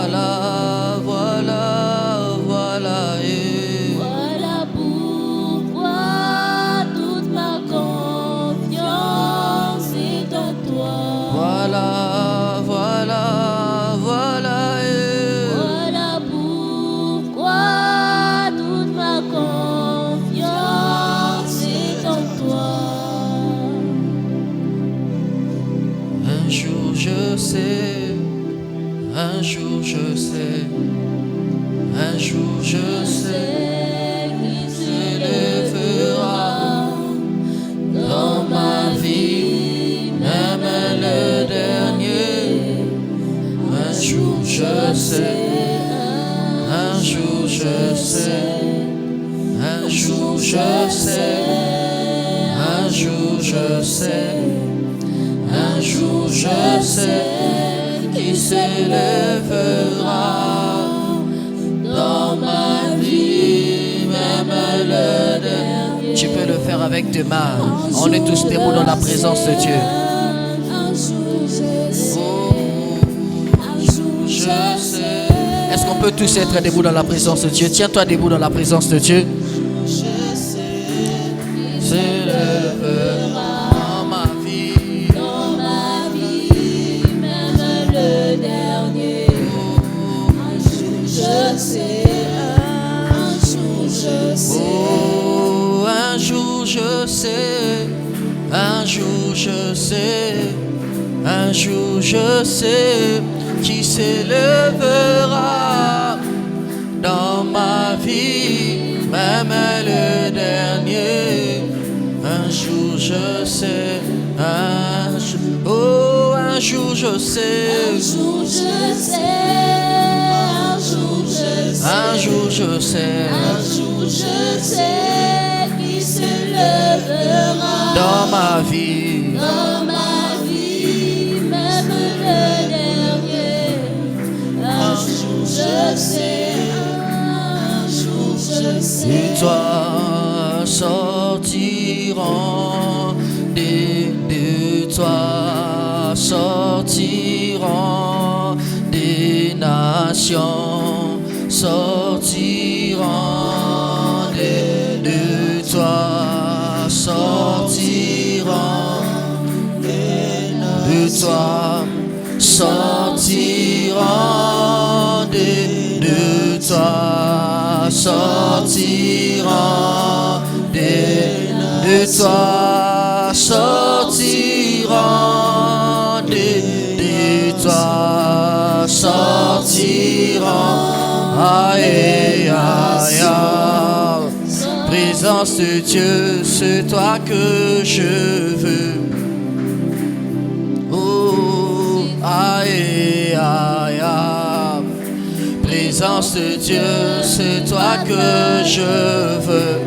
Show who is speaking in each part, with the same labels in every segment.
Speaker 1: Voilà, voilà, voilà.
Speaker 2: Voilà pourquoi toute ma confiance est en toi.
Speaker 1: Voilà, voilà, voilà.
Speaker 2: Voilà pourquoi toute ma confiance est en toi.
Speaker 1: Un jour je sais, un jour je sais, un jour je sais
Speaker 2: Qui
Speaker 1: s'élèvera dans ma vie, même le dernier. Un jour je sais, un jour je sais, un jour je sais, un jour je sais, un jour je sais qui s'élèvera dans ma vie, même le dernier. Tu peux le faire avec tes mains. On est tous debout dans la présence de Dieu.
Speaker 2: Un jour je sais, un jour
Speaker 1: Je sais. Est-ce qu'on peut tous être debout dans la présence de Dieu? Tiens-toi debout dans la présence de Dieu. Je sais qui s'élèvera dans ma vie,
Speaker 2: dans ma vie, même le dernier. Un jour je sais, un jour je sais.
Speaker 1: Oh, un jour je sais, un jour je sais, un jour je sais qui s'élèvera dans ma vie, même le dernier. Un jour je sais, un jour, oh, un jour je sais,
Speaker 2: Un jour je sais, un jour je sais.
Speaker 1: un jour je sais,
Speaker 2: Un jour je sais qui se lèvera
Speaker 1: dans ma vie.
Speaker 2: dans ma vie, même le dernier. Un jour je sais, un jour je sais.
Speaker 1: Et toi sortiront de toi sortiront des nations, sortiront de toi, sortiront de toi, sortiront de toi, sortiront de toi, sortiront de toi, sortiront. Aïe, aïe, aïe. Présence de Dieu, c'est toi que je veux. Oh, aïe, aïe, aïe. Présence de Dieu, c'est toi que je veux.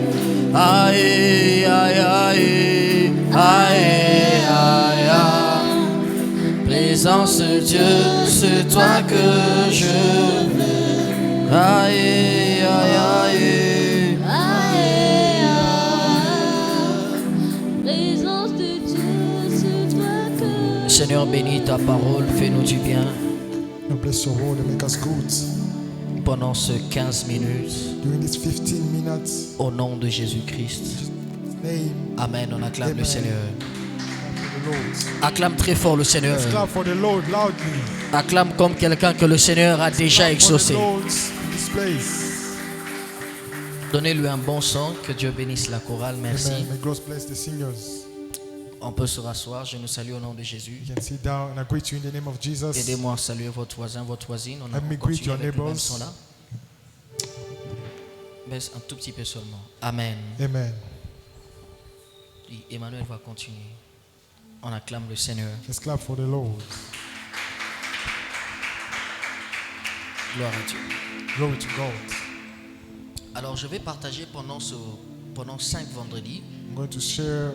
Speaker 1: Aïe, aïe, aïe, aïe, aïe, aïe. Présence de Dieu, c'est toi que je veux. Aïe, aïe, aïe.
Speaker 2: Présence de Dieu, c'est toi que
Speaker 1: Seigneur, bénis ta parole, fais-nous du bien
Speaker 3: Lord, bless your word and make us good.
Speaker 1: pendant ce 15 minutes.
Speaker 3: During these 15 minutes,
Speaker 1: Au nom de Jésus-Christ.
Speaker 3: name
Speaker 1: Amen. On acclame
Speaker 3: Amen.
Speaker 1: le Seigneur.
Speaker 3: for the Lord.
Speaker 1: Acclame très fort le Seigneur.
Speaker 3: Let's clap for the Lord loudly.
Speaker 1: Acclame comme quelqu'un que le Seigneur a déjà
Speaker 3: For the
Speaker 1: exaucé.
Speaker 3: Lord in this place.
Speaker 1: Donnez-lui un bon son. Que Dieu bénisse la chorale. Merci.
Speaker 3: Amen. May God bless the singers.
Speaker 1: On peut se rasseoir. Je nous salue au nom de Jésus.
Speaker 3: You can sit down and I greet you in the name of Jesus.
Speaker 1: Aidez-moi à saluer votre voisin, votre voisine. On
Speaker 3: Let me
Speaker 1: continue
Speaker 3: greet your
Speaker 1: avec le même
Speaker 3: neighbors.
Speaker 1: son là. Baisse un tout petit peu seulement. Amen.
Speaker 3: Amen.
Speaker 1: Et Emmanuel va continuer. On acclame le Seigneur.
Speaker 3: Let's clap for the Lord.
Speaker 1: Gloire à Dieu.
Speaker 3: Glory to God.
Speaker 1: Alors je vais partager pendant 5 vendredis
Speaker 3: I'm going to share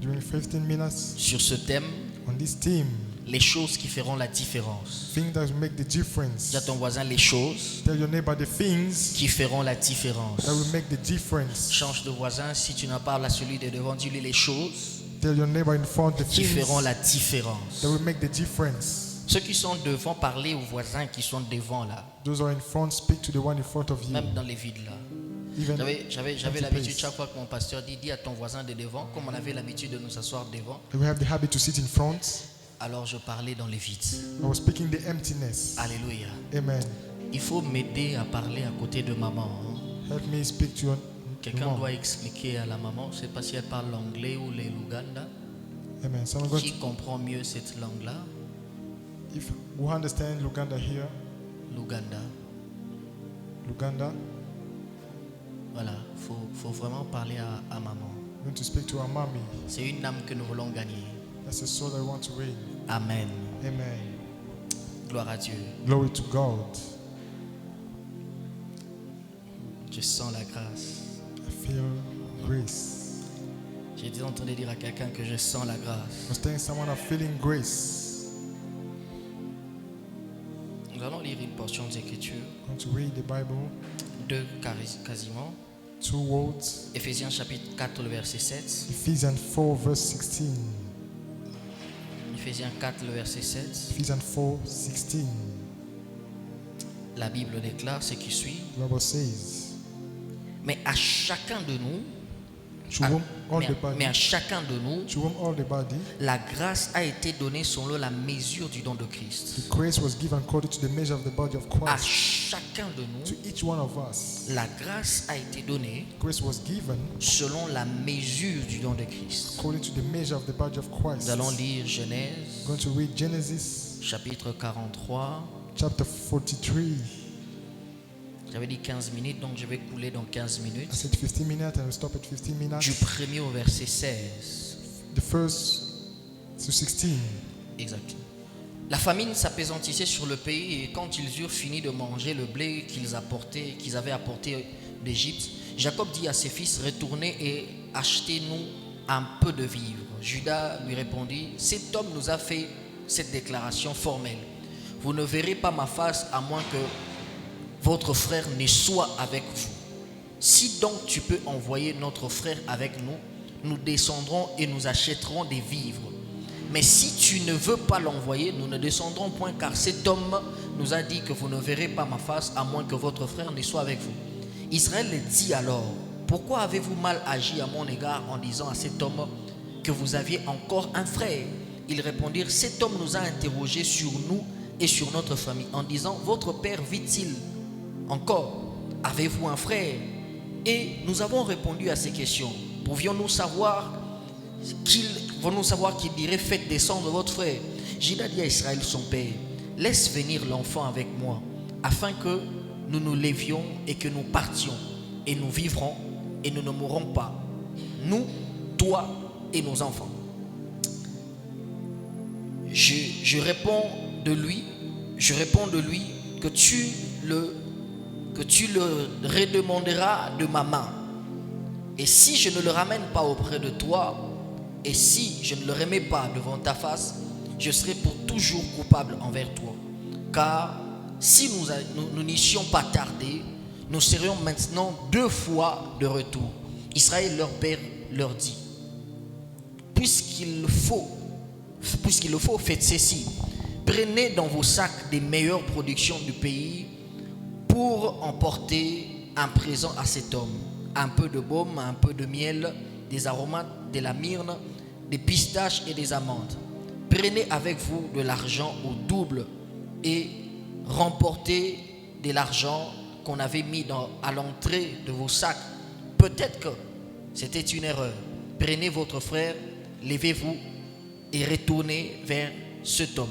Speaker 3: during 15 minutes
Speaker 1: sur ce thème,
Speaker 3: on this theme.
Speaker 1: les choses qui feront la différence.
Speaker 3: Things that make the difference.
Speaker 1: Dis à ton voisin les choses
Speaker 3: Tell your neighbor the things
Speaker 1: qui feront la différence.
Speaker 3: that will make the difference.
Speaker 1: Change de voisin, si tu n'as pas à celui de devant, dis-lui les choses
Speaker 3: Tell your neighbor in front the
Speaker 1: qui
Speaker 3: things
Speaker 1: feront la différence.
Speaker 3: that will make the difference.
Speaker 1: Ceux qui sont devant, parlez aux voisins qui sont devant là,
Speaker 3: Those who are in front, speak to the one in front of you.
Speaker 1: même dans les vides là.
Speaker 3: Even
Speaker 1: J'avais
Speaker 3: empty
Speaker 1: l'habitude,
Speaker 3: place.
Speaker 1: chaque fois que mon pasteur dit, dis à ton voisin de devant, comme on avait l'habitude de nous asseoir devant,
Speaker 3: We have the habit to sit in front.
Speaker 1: alors je parlais dans les vides.
Speaker 3: I was speaking the emptiness.
Speaker 1: Alléluia.
Speaker 3: Amen.
Speaker 1: Il faut m'aider à parler à côté de maman. hein.
Speaker 3: Help me speak to
Speaker 1: Quelqu'un
Speaker 3: mom.
Speaker 1: doit expliquer à la maman, je ne sais pas si elle parle l'anglais ou les Luganda,
Speaker 3: Amen. Someone going
Speaker 1: qui comprend mieux cette langue-là,
Speaker 3: if we understand Luganda here,
Speaker 1: Luganda.
Speaker 3: Luganda,
Speaker 1: Voilà, faut vraiment parler à maman.
Speaker 3: we want to speak to our mommy.
Speaker 1: C'est une âme que nous voulons gagner.
Speaker 3: That's the soul that we want to win.
Speaker 1: Amen.
Speaker 3: Amen.
Speaker 1: Gloire à Dieu.
Speaker 3: Glory to God.
Speaker 1: Je sens la grâce.
Speaker 3: I feel grace.
Speaker 1: J'ai déjà entendu dire à quelqu'un que je sens la grâce.
Speaker 3: I was telling someone I'm feeling grace.
Speaker 1: Nous allons lire une portion d'Écriture,
Speaker 3: I'm going to read the Bible.
Speaker 1: deux quasiment.
Speaker 3: 2 words.
Speaker 1: Éphésiens chapitre 4, le verset 7.
Speaker 3: Ephesians 4 verse 16.
Speaker 1: Éphésiens 4, le verset 7.
Speaker 3: Ephesians 4, 16.
Speaker 1: La Bible déclare ce qui suit.
Speaker 3: The Bible says,
Speaker 1: Mais à chacun de nous,
Speaker 3: to whom all the
Speaker 1: mais à
Speaker 3: body,
Speaker 1: chacun de nous,
Speaker 3: to whom all the body,
Speaker 1: la grâce a été donnée selon la mesure du don de Christ.
Speaker 3: the grace was given according to the measure of the body of
Speaker 1: À
Speaker 3: Christ.
Speaker 1: chacun de nous,
Speaker 3: To each one of us,
Speaker 1: la grâce a été donnée
Speaker 3: grace was given
Speaker 1: selon la mesure du don de Christ.
Speaker 3: according to the measure of the body of Christ.
Speaker 1: Nous allons lire Genèse,
Speaker 3: I'm going to read Genesis
Speaker 1: chapitre 43.
Speaker 3: chapter 43.
Speaker 1: J'avais dit 15 minutes, donc je vais couler dans 15
Speaker 3: I
Speaker 1: minutes.
Speaker 3: said 15 minutes and we'll stop at 15
Speaker 1: Du
Speaker 3: minutes.
Speaker 1: premier au verset 16.
Speaker 3: The first to 16.
Speaker 1: Exact. La famine s'appesantissait sur le pays et quand ils eurent fini de manger le blé qu'ils avaient apporté d'Égypte, Jacob dit à ses fils, retournez et achetez-nous un peu de vivres. Judas lui répondit, cet homme nous a fait cette déclaration formelle. Vous ne verrez pas ma face à moins que votre frère ne soit avec vous. Si donc tu peux envoyer notre frère avec nous, nous descendrons et nous achèterons des vivres. Mais si tu ne veux pas l'envoyer, nous ne descendrons point, car cet homme nous a dit que vous ne verrez pas ma face à moins que votre frère ne soit avec vous. Israël dit alors, pourquoi avez-vous mal agi à mon égard en disant à cet homme que vous aviez encore un frère? Ils répondirent, cet homme nous a interrogés sur nous et sur notre famille en disant, votre père vit-il encore? Avez-vous un frère? Et nous avons répondu à ces questions. Pouvions-nous savoir qu'il dirait, faites descendre votre frère? Judas dit à Israël son père, laisse venir l'enfant avec moi, afin que nous nous levions et que nous partions, et nous vivrons et nous ne mourrons pas, nous, toi et nos enfants. Je réponds de lui que tu le redemanderas de ma main. Et si je ne le ramène pas auprès de toi, et si je ne le remets pas devant ta face, je serai pour toujours coupable envers toi. Car si nous n'eussions pas tardé, nous serions maintenant 2 fois de retour. Israël, leur père, leur dit, puisqu'il le faut, faites ceci. Prenez dans vos sacs des meilleures productions du pays pour emporter un présent à cet homme. Un peu de baume, un peu de miel, des aromates, de la myrrhe, des pistaches et des amandes. Prenez avec vous de l'argent au double et remportez de l'argent qu'on avait mis à l'entrée de vos sacs. Peut-être que c'était une erreur. Prenez votre frère, levez-vous et retournez vers cet homme.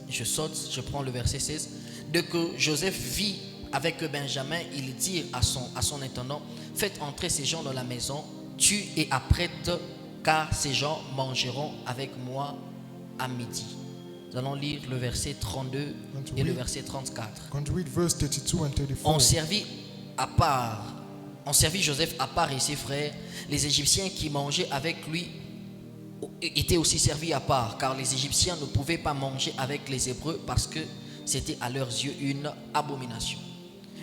Speaker 1: Je saute, je prends le verset 16. Dès que Joseph vit avec Benjamin, il dit à son intendant, faites entrer ces gens dans la maison, tue et apprête, car ces gens mangeront avec moi à midi. Nous allons lire le verset 32 et le verset 34. On servit Joseph à part et ses frères. Les Égyptiens qui mangeaient avec lui étaient aussi servis à part, car les Égyptiens ne pouvaient pas manger avec les Hébreux parce que c'était à leurs yeux une abomination.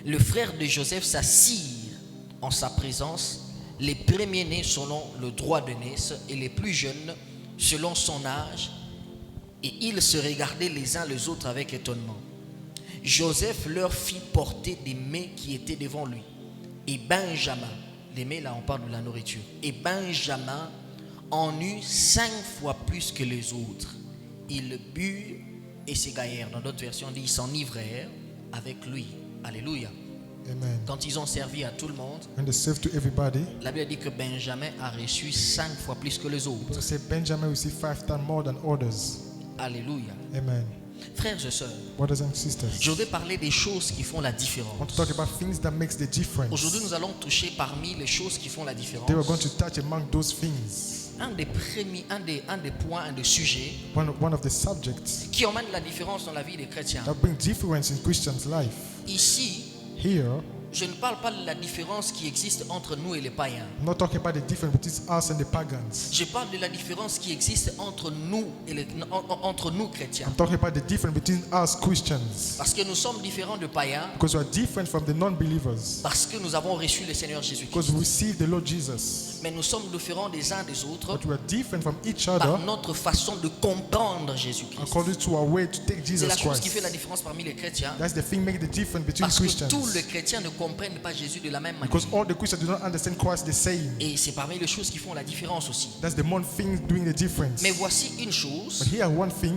Speaker 1: Le frère de Joseph s'assirent en sa présence, les premiers-nés selon le droit de naissance et les plus jeunes selon son âge, Et ils se regardaient les uns les autres avec étonnement. Joseph leur fit porter des mets qui étaient devant lui. Et Benjamin, les mets là on parle de la nourriture, et Benjamin en eut 5 fois plus que les autres. Ils burent et s'égaillèrent. Dans d'autres versions, on dit ils s'enivrèrent avec lui. Alléluia.
Speaker 3: Amen.
Speaker 1: Quand ils ont servi à tout le monde,
Speaker 3: When they serve to everybody,
Speaker 1: la Bible dit que Benjamin a reçu 5 fois plus que les autres.
Speaker 3: so say Benjamin received 5 times more than others.
Speaker 1: Alléluia.
Speaker 3: Amen.
Speaker 1: Frères et sœurs,
Speaker 3: Brothers and sisters,
Speaker 1: je voudrais parler des choses qui font la
Speaker 3: I want to
Speaker 1: différence.
Speaker 3: talk about things that makes the difference.
Speaker 1: Aujourd'hui, nous allons toucher parmi les choses qui font la différence.
Speaker 3: They were going to touch among those things.
Speaker 1: Un des points, un des sujets
Speaker 3: One of the subjects
Speaker 1: qui emmène la différence dans la vie des chrétiens.
Speaker 3: that bring difference in Christians' life.
Speaker 1: Ici,
Speaker 3: Here,
Speaker 1: je ne parle pas de la différence qui existe entre nous et les païens.
Speaker 3: I'm not talking about the difference between us and the pagans.
Speaker 1: Je parle de la différence qui existe entre nous et entre nous chrétiens.
Speaker 3: I'm talking about the difference between us Christians.
Speaker 1: Parce que nous sommes différents de païens,
Speaker 3: Because we are different from the non-believers.
Speaker 1: parce que nous avons reçu le Seigneur Jésus-Christ.
Speaker 3: Because we receive the Lord Jesus.
Speaker 1: Mais nous sommes différents des uns des autres
Speaker 3: But we are different from each
Speaker 1: par
Speaker 3: other
Speaker 1: notre façon de comprendre Jésus-Christ.
Speaker 3: according to our way to take
Speaker 1: C'est
Speaker 3: Jesus
Speaker 1: la chose qui fait la
Speaker 3: Christ.
Speaker 1: différence parmi les chrétiens.
Speaker 3: That's the thing making the difference between
Speaker 1: Parce que
Speaker 3: Christians.
Speaker 1: tous les chrétiens ne comprennent pas Jésus de la même manière.
Speaker 3: Because all the Christians do not understand Christ the same.
Speaker 1: Et c'est parmi les choses qui font la différence aussi.
Speaker 3: That's the one thing doing the difference.
Speaker 1: Mais voici une chose
Speaker 3: But here one thing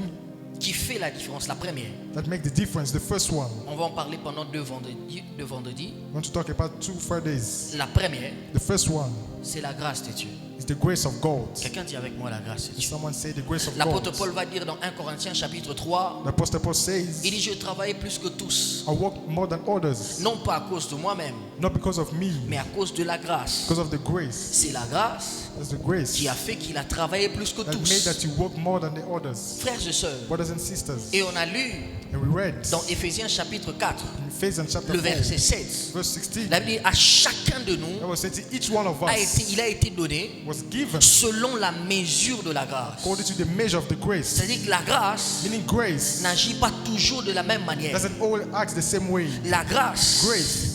Speaker 1: qui fait la différence, la première.
Speaker 3: that makes the difference, the first one.
Speaker 1: On va en parler pendant deux vendredis.
Speaker 3: I want to talk about 2 Fridays.
Speaker 1: La première,
Speaker 3: The first one
Speaker 1: c'est la grâce de Dieu.
Speaker 3: is the grace of God.
Speaker 1: Quelqu'un dit avec moi la grâce de Dieu.
Speaker 3: Someone say the grace of
Speaker 1: L'apôtre
Speaker 3: God.
Speaker 1: Paul va dire dans 1 Corinthiens chapitre 3,
Speaker 3: The Apostle Paul
Speaker 1: il
Speaker 3: says,
Speaker 1: dit je travaille plus que tous,
Speaker 3: I work more than others,
Speaker 1: non pas à cause de moi-même,
Speaker 3: not because of me,
Speaker 1: mais à cause de la grâce.
Speaker 3: because of the grace.
Speaker 1: C'est la grâce
Speaker 3: That's the grace
Speaker 1: qui a fait qu'il a travaillé plus que
Speaker 3: that made
Speaker 1: tous.
Speaker 3: that you work more than the others.
Speaker 1: Frères et sœurs,
Speaker 3: Brothers and sisters,
Speaker 1: et on a lu
Speaker 3: and we read
Speaker 1: dans Éphésiens chapitre 4,
Speaker 3: in Ephesians chapter
Speaker 1: le
Speaker 3: 4,
Speaker 1: verset 7,
Speaker 3: verse 16,
Speaker 1: la Bible dit à chacun de nous
Speaker 3: that was said to each one of
Speaker 1: il
Speaker 3: us
Speaker 1: a été donné
Speaker 3: was given
Speaker 1: selon la mesure de la grâce.
Speaker 3: according to the measure of the grace.
Speaker 1: C'est-à-dire que la grâce
Speaker 3: Meaning grace
Speaker 1: n'agit pas toujours de la même manière.
Speaker 3: doesn't always act the same way.
Speaker 1: La grâce
Speaker 3: Grace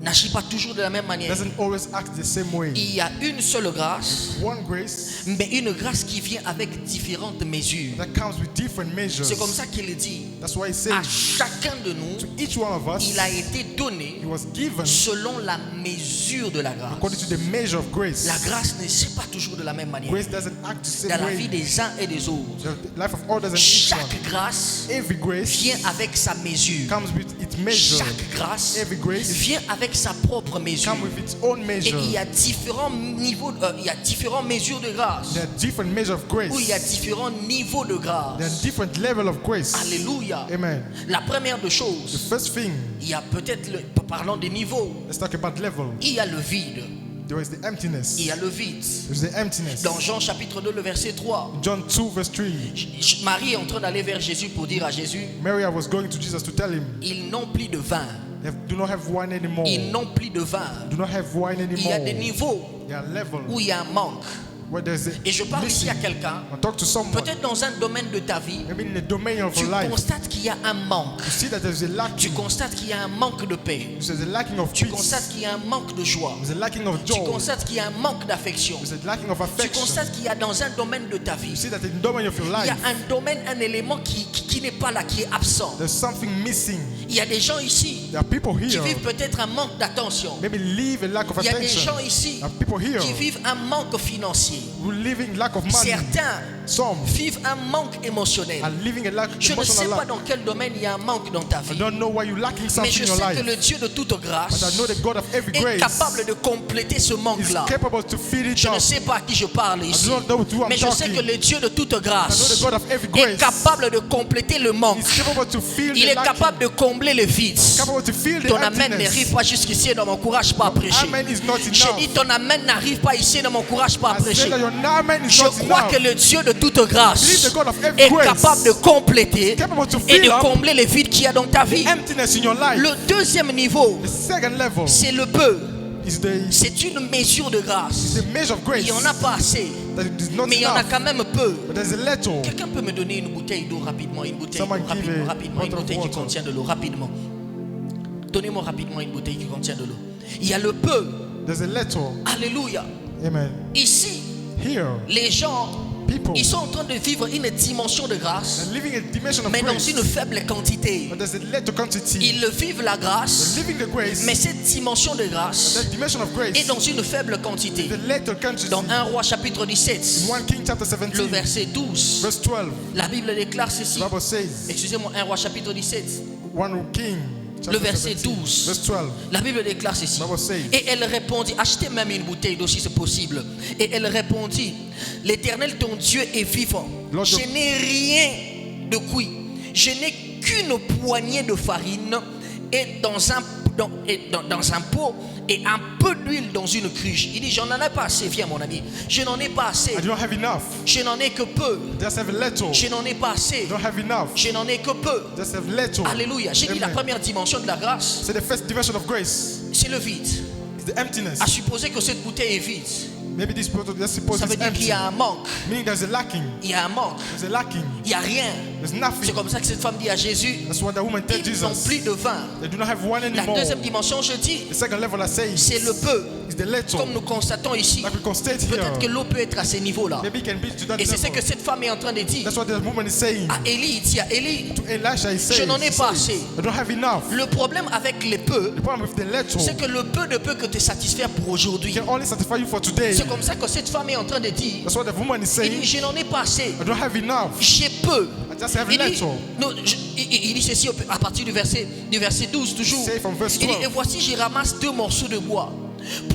Speaker 1: n'agit pas toujours de la même manière.
Speaker 3: doesn't always act the same way.
Speaker 1: Il y a une seule grâce,
Speaker 3: One grace
Speaker 1: mais une grâce qui vient avec différentes mesures.
Speaker 3: that comes with different measures.
Speaker 1: C'est comme ça qu'il dit.
Speaker 3: That's why he
Speaker 1: À
Speaker 3: says
Speaker 1: chacun de nous,
Speaker 3: to each one of us,
Speaker 1: il a été donné
Speaker 3: he was given
Speaker 1: selon la mesure de la grâce.
Speaker 3: according to the measure of grace.
Speaker 1: La grâce ne s'est pas toujours de la même manière.
Speaker 3: Grace doesn't act the
Speaker 1: Dans
Speaker 3: same
Speaker 1: la vie
Speaker 3: way.
Speaker 1: des uns et des autres,
Speaker 3: The life of others and each one.
Speaker 1: chaque grâce
Speaker 3: Every grace
Speaker 1: vient avec sa mesure.
Speaker 3: comes with its measure.
Speaker 1: Chaque grâce
Speaker 3: Every grace
Speaker 1: vient avec sa propre mesure.
Speaker 3: comes with its own
Speaker 1: Et
Speaker 3: measure.
Speaker 1: il y a différents niveaux, il y a différentes mesures de grâce.
Speaker 3: There are different measures of grace.
Speaker 1: Où il y a différents niveaux de
Speaker 3: There are
Speaker 1: grâce.
Speaker 3: different levels of grace.
Speaker 1: Alléluia.
Speaker 3: Amen.
Speaker 1: La première des
Speaker 3: The
Speaker 1: choses,
Speaker 3: first thing,
Speaker 1: il y a peut-être, parlons des niveaux,
Speaker 3: let's talk about level.
Speaker 1: il y a le vide.
Speaker 3: There is the emptiness.
Speaker 1: Il y a le vide.
Speaker 3: There's the emptiness.
Speaker 1: Dans Jean chapitre 2, le verset 3,
Speaker 3: John 2 verse 3.
Speaker 1: Marie est en train d'aller vers Jésus pour dire à Jésus,
Speaker 3: Mary was going to Jesus to tell him,
Speaker 1: ils n'ont plus de vin.
Speaker 3: they do not have wine anymore.
Speaker 1: Ils n'ont plus de vin.
Speaker 3: Do not have wine
Speaker 1: Il y a
Speaker 3: anymore.
Speaker 1: des niveaux
Speaker 3: There are levels
Speaker 1: où il y a un manque.
Speaker 3: where there's a
Speaker 1: Et je parle ici à quelqu'un,
Speaker 3: I talk to someone,
Speaker 1: peut-être dans un domaine de ta vie,
Speaker 3: maybe in the domain of
Speaker 1: tu
Speaker 3: your life,
Speaker 1: constates qu'il y a un manque.
Speaker 3: you see that there's a
Speaker 1: Tu
Speaker 3: lacking.
Speaker 1: constates qu'il y a un manque de paix.
Speaker 3: There's a lacking of
Speaker 1: Tu
Speaker 3: peace.
Speaker 1: constates qu'il y a un manque de joie.
Speaker 3: There's a lacking of
Speaker 1: Tu
Speaker 3: joy.
Speaker 1: constates qu'il y a un manque d'affection.
Speaker 3: There's a lacking of
Speaker 1: Tu
Speaker 3: affection.
Speaker 1: constates qu'il y a dans un domaine de ta
Speaker 3: You
Speaker 1: vie,
Speaker 3: see that in the domain of your
Speaker 1: il y a
Speaker 3: life,
Speaker 1: un domaine, un élément qui n'est pas là, qui est absent.
Speaker 3: there's something missing.
Speaker 1: Il y a des gens ici
Speaker 3: There are people
Speaker 1: qui
Speaker 3: here
Speaker 1: vivent peut-être un manque d'attention.
Speaker 3: maybe live a lack of
Speaker 1: Il y a des
Speaker 3: attention.
Speaker 1: gens ici
Speaker 3: There are people here
Speaker 1: qui vivent un manque financier.
Speaker 3: who live in lack of money.
Speaker 1: Certains
Speaker 3: Some
Speaker 1: vivent un manque émotionnel.
Speaker 3: are living a lack
Speaker 1: Je ne sais
Speaker 3: emotional
Speaker 1: pas
Speaker 3: lack.
Speaker 1: dans quel domaine il y a un manque dans ta
Speaker 3: I
Speaker 1: vie.
Speaker 3: don't know why you're lacking
Speaker 1: Mais
Speaker 3: something
Speaker 1: je
Speaker 3: in your
Speaker 1: sais que
Speaker 3: life.
Speaker 1: le Dieu de toute
Speaker 3: But I
Speaker 1: grâce
Speaker 3: know the God of every
Speaker 1: est
Speaker 3: grace
Speaker 1: capable de compléter ce
Speaker 3: is
Speaker 1: manque-là.
Speaker 3: capable to fill it
Speaker 1: Je ne
Speaker 3: up.
Speaker 1: sais pas à qui je parle ici,
Speaker 3: I don't know to who I'm
Speaker 1: mais je sais
Speaker 3: talking.
Speaker 1: que le Dieu de toute
Speaker 3: I know
Speaker 1: grâce
Speaker 3: the God of every
Speaker 1: est
Speaker 3: grace
Speaker 1: capable de compléter le manque.
Speaker 3: is capable to fill
Speaker 1: Il
Speaker 3: the
Speaker 1: est
Speaker 3: lacking.
Speaker 1: capable de combler le vide.
Speaker 3: Capable to fill the
Speaker 1: Ton amen
Speaker 3: emptiness.
Speaker 1: n'arrive pas jusqu'ici et ne m'encourage pas à prêcher.
Speaker 3: Amen is not
Speaker 1: J'ai
Speaker 3: enough.
Speaker 1: dit ton amen n'arrive pas ici et ne m'encourage pas à
Speaker 3: I say
Speaker 1: prêcher.
Speaker 3: that your amen is
Speaker 1: Je
Speaker 3: not
Speaker 1: crois
Speaker 3: enough.
Speaker 1: que le Dieu de toute grâce
Speaker 3: Believe the God of every
Speaker 1: est
Speaker 3: grace
Speaker 1: capable de compléter
Speaker 3: capable to
Speaker 1: et
Speaker 3: fill
Speaker 1: de
Speaker 3: up
Speaker 1: combler les vides qu'il y a dans ta vie.
Speaker 3: emptiness in your life.
Speaker 1: Le deuxième niveau,
Speaker 3: The second level
Speaker 1: c'est le peu.
Speaker 3: is the
Speaker 1: C'est une mesure de grâce.
Speaker 3: measure of grace.
Speaker 1: Il n'y en a pas assez,
Speaker 3: That it is not
Speaker 1: mais il y en a
Speaker 3: enough.
Speaker 1: quand même peu.
Speaker 3: But there's a little.
Speaker 1: Quelqu'un peut me donner une bouteille d'eau rapidement, une bouteille
Speaker 3: Someone
Speaker 1: d'eau
Speaker 3: give
Speaker 1: rapidement,
Speaker 3: a
Speaker 1: rapidement, une
Speaker 3: bottle of
Speaker 1: bouteille qui
Speaker 3: water.
Speaker 1: contient de l'eau, rapidement. Donnez-moi rapidement une bouteille qui contient de l'eau. Il y a le peu.
Speaker 3: There's a little.
Speaker 1: Alléluia.
Speaker 3: Amen.
Speaker 1: Ici,
Speaker 3: Here,
Speaker 1: les gens
Speaker 3: people
Speaker 1: Ils sont en train de vivre une dimension de grâce,
Speaker 3: are living a dimension of
Speaker 1: mais dans
Speaker 3: grace,
Speaker 1: une faible quantité.
Speaker 3: but there's a little quantity.
Speaker 1: Ils vivent la grâce,
Speaker 3: They're living the grace,
Speaker 1: mais cette dimension de grâce
Speaker 3: that dimension of grace,
Speaker 1: est dans une faible quantité.
Speaker 3: the little quantity.
Speaker 1: Dans 1 Roi chapitre 17,
Speaker 3: 1 King chapter
Speaker 1: le
Speaker 3: 17,
Speaker 1: verset 12,
Speaker 3: verse 12,
Speaker 1: la Bible déclare ceci.
Speaker 3: the Bible says,
Speaker 1: Excusez-moi, 1 Roi chapitre 17,
Speaker 3: 1 King
Speaker 1: le
Speaker 3: chapter
Speaker 1: verset
Speaker 3: 17,
Speaker 1: 12.
Speaker 3: verse 12,
Speaker 1: La Bible déclare ceci.
Speaker 3: the Bible says,
Speaker 1: Et elle répondit, achetez même une bouteille d'eau si c'est possible. Et elle répondit, l'Éternel ton Dieu est vivant.
Speaker 3: Lord,
Speaker 1: Je n'ai rien de cuit. Je n'ai qu'une poignée de farine et dans un pot et un peu d'huile dans une cruche. Il dit, j'en ai pas assez, viens mon ami. Je n'en ai pas assez.
Speaker 3: I don't have enough.
Speaker 1: Je n'en ai que peu.
Speaker 3: Just have a little.
Speaker 1: Je n'en ai pas assez.
Speaker 3: I don't have enough.
Speaker 1: Je n'en ai que peu.
Speaker 3: Just have little.
Speaker 1: Alléluia. J'ai dit la
Speaker 3: Amen.
Speaker 1: première dimension de la grâce,
Speaker 3: So the first dimension of grace
Speaker 1: c'est le vide.
Speaker 3: is the emptiness.
Speaker 1: À supposer que cette bouteille est vide,
Speaker 3: Maybe this bottle, let's suppose
Speaker 1: ça veut
Speaker 3: it's
Speaker 1: dire qu'il y
Speaker 3: empty.
Speaker 1: a un manque.
Speaker 3: Meaning there's a lacking.
Speaker 1: Il y a un manque.
Speaker 3: There's a lacking.
Speaker 1: Il n'y a rien.
Speaker 3: There's
Speaker 1: C'est
Speaker 3: nothing.
Speaker 1: comme ça que cette femme dit à Jésus,
Speaker 3: That's what the woman told
Speaker 1: ils n'ont
Speaker 3: Jesus.
Speaker 1: plus de vin.
Speaker 3: They do not have one
Speaker 1: La
Speaker 3: anymore.
Speaker 1: deuxième dimension, je dis,
Speaker 3: The second level I say
Speaker 1: c'est le peu.
Speaker 3: is the little.
Speaker 1: Comme nous constatons ici,
Speaker 3: Like we can state
Speaker 1: peut-être que
Speaker 3: here.
Speaker 1: l'eau peut être à ces niveaux-là.
Speaker 3: Maybe it can be to that
Speaker 1: Et c'est ce que
Speaker 3: level.
Speaker 1: cette femme est en train de dire
Speaker 3: That's what the woman is saying.
Speaker 1: à Élie. Il dit à Élie,
Speaker 3: To Elisha, he says,
Speaker 1: je n'en ai pas assez.
Speaker 3: I don't have enough.
Speaker 1: Le problème avec les peu,
Speaker 3: The problem with the little,
Speaker 1: c'est que le peu ne peut que te satisfaire pour aujourd'hui.
Speaker 3: can only satisfy you for today.
Speaker 1: C'est comme ça que cette femme est en train de dire,
Speaker 3: That's what the woman is
Speaker 1: il
Speaker 3: saying.
Speaker 1: dit, je n'en ai pas assez.
Speaker 3: I don't have enough.
Speaker 1: J'ai peu.
Speaker 3: I just have a
Speaker 1: Il dit,
Speaker 3: little.
Speaker 1: non, il dit ceci à partir du verset 12 toujours.
Speaker 3: Say from verse
Speaker 1: Il dit,
Speaker 3: 12.
Speaker 1: et voici je ramasse 2 morceaux de bois.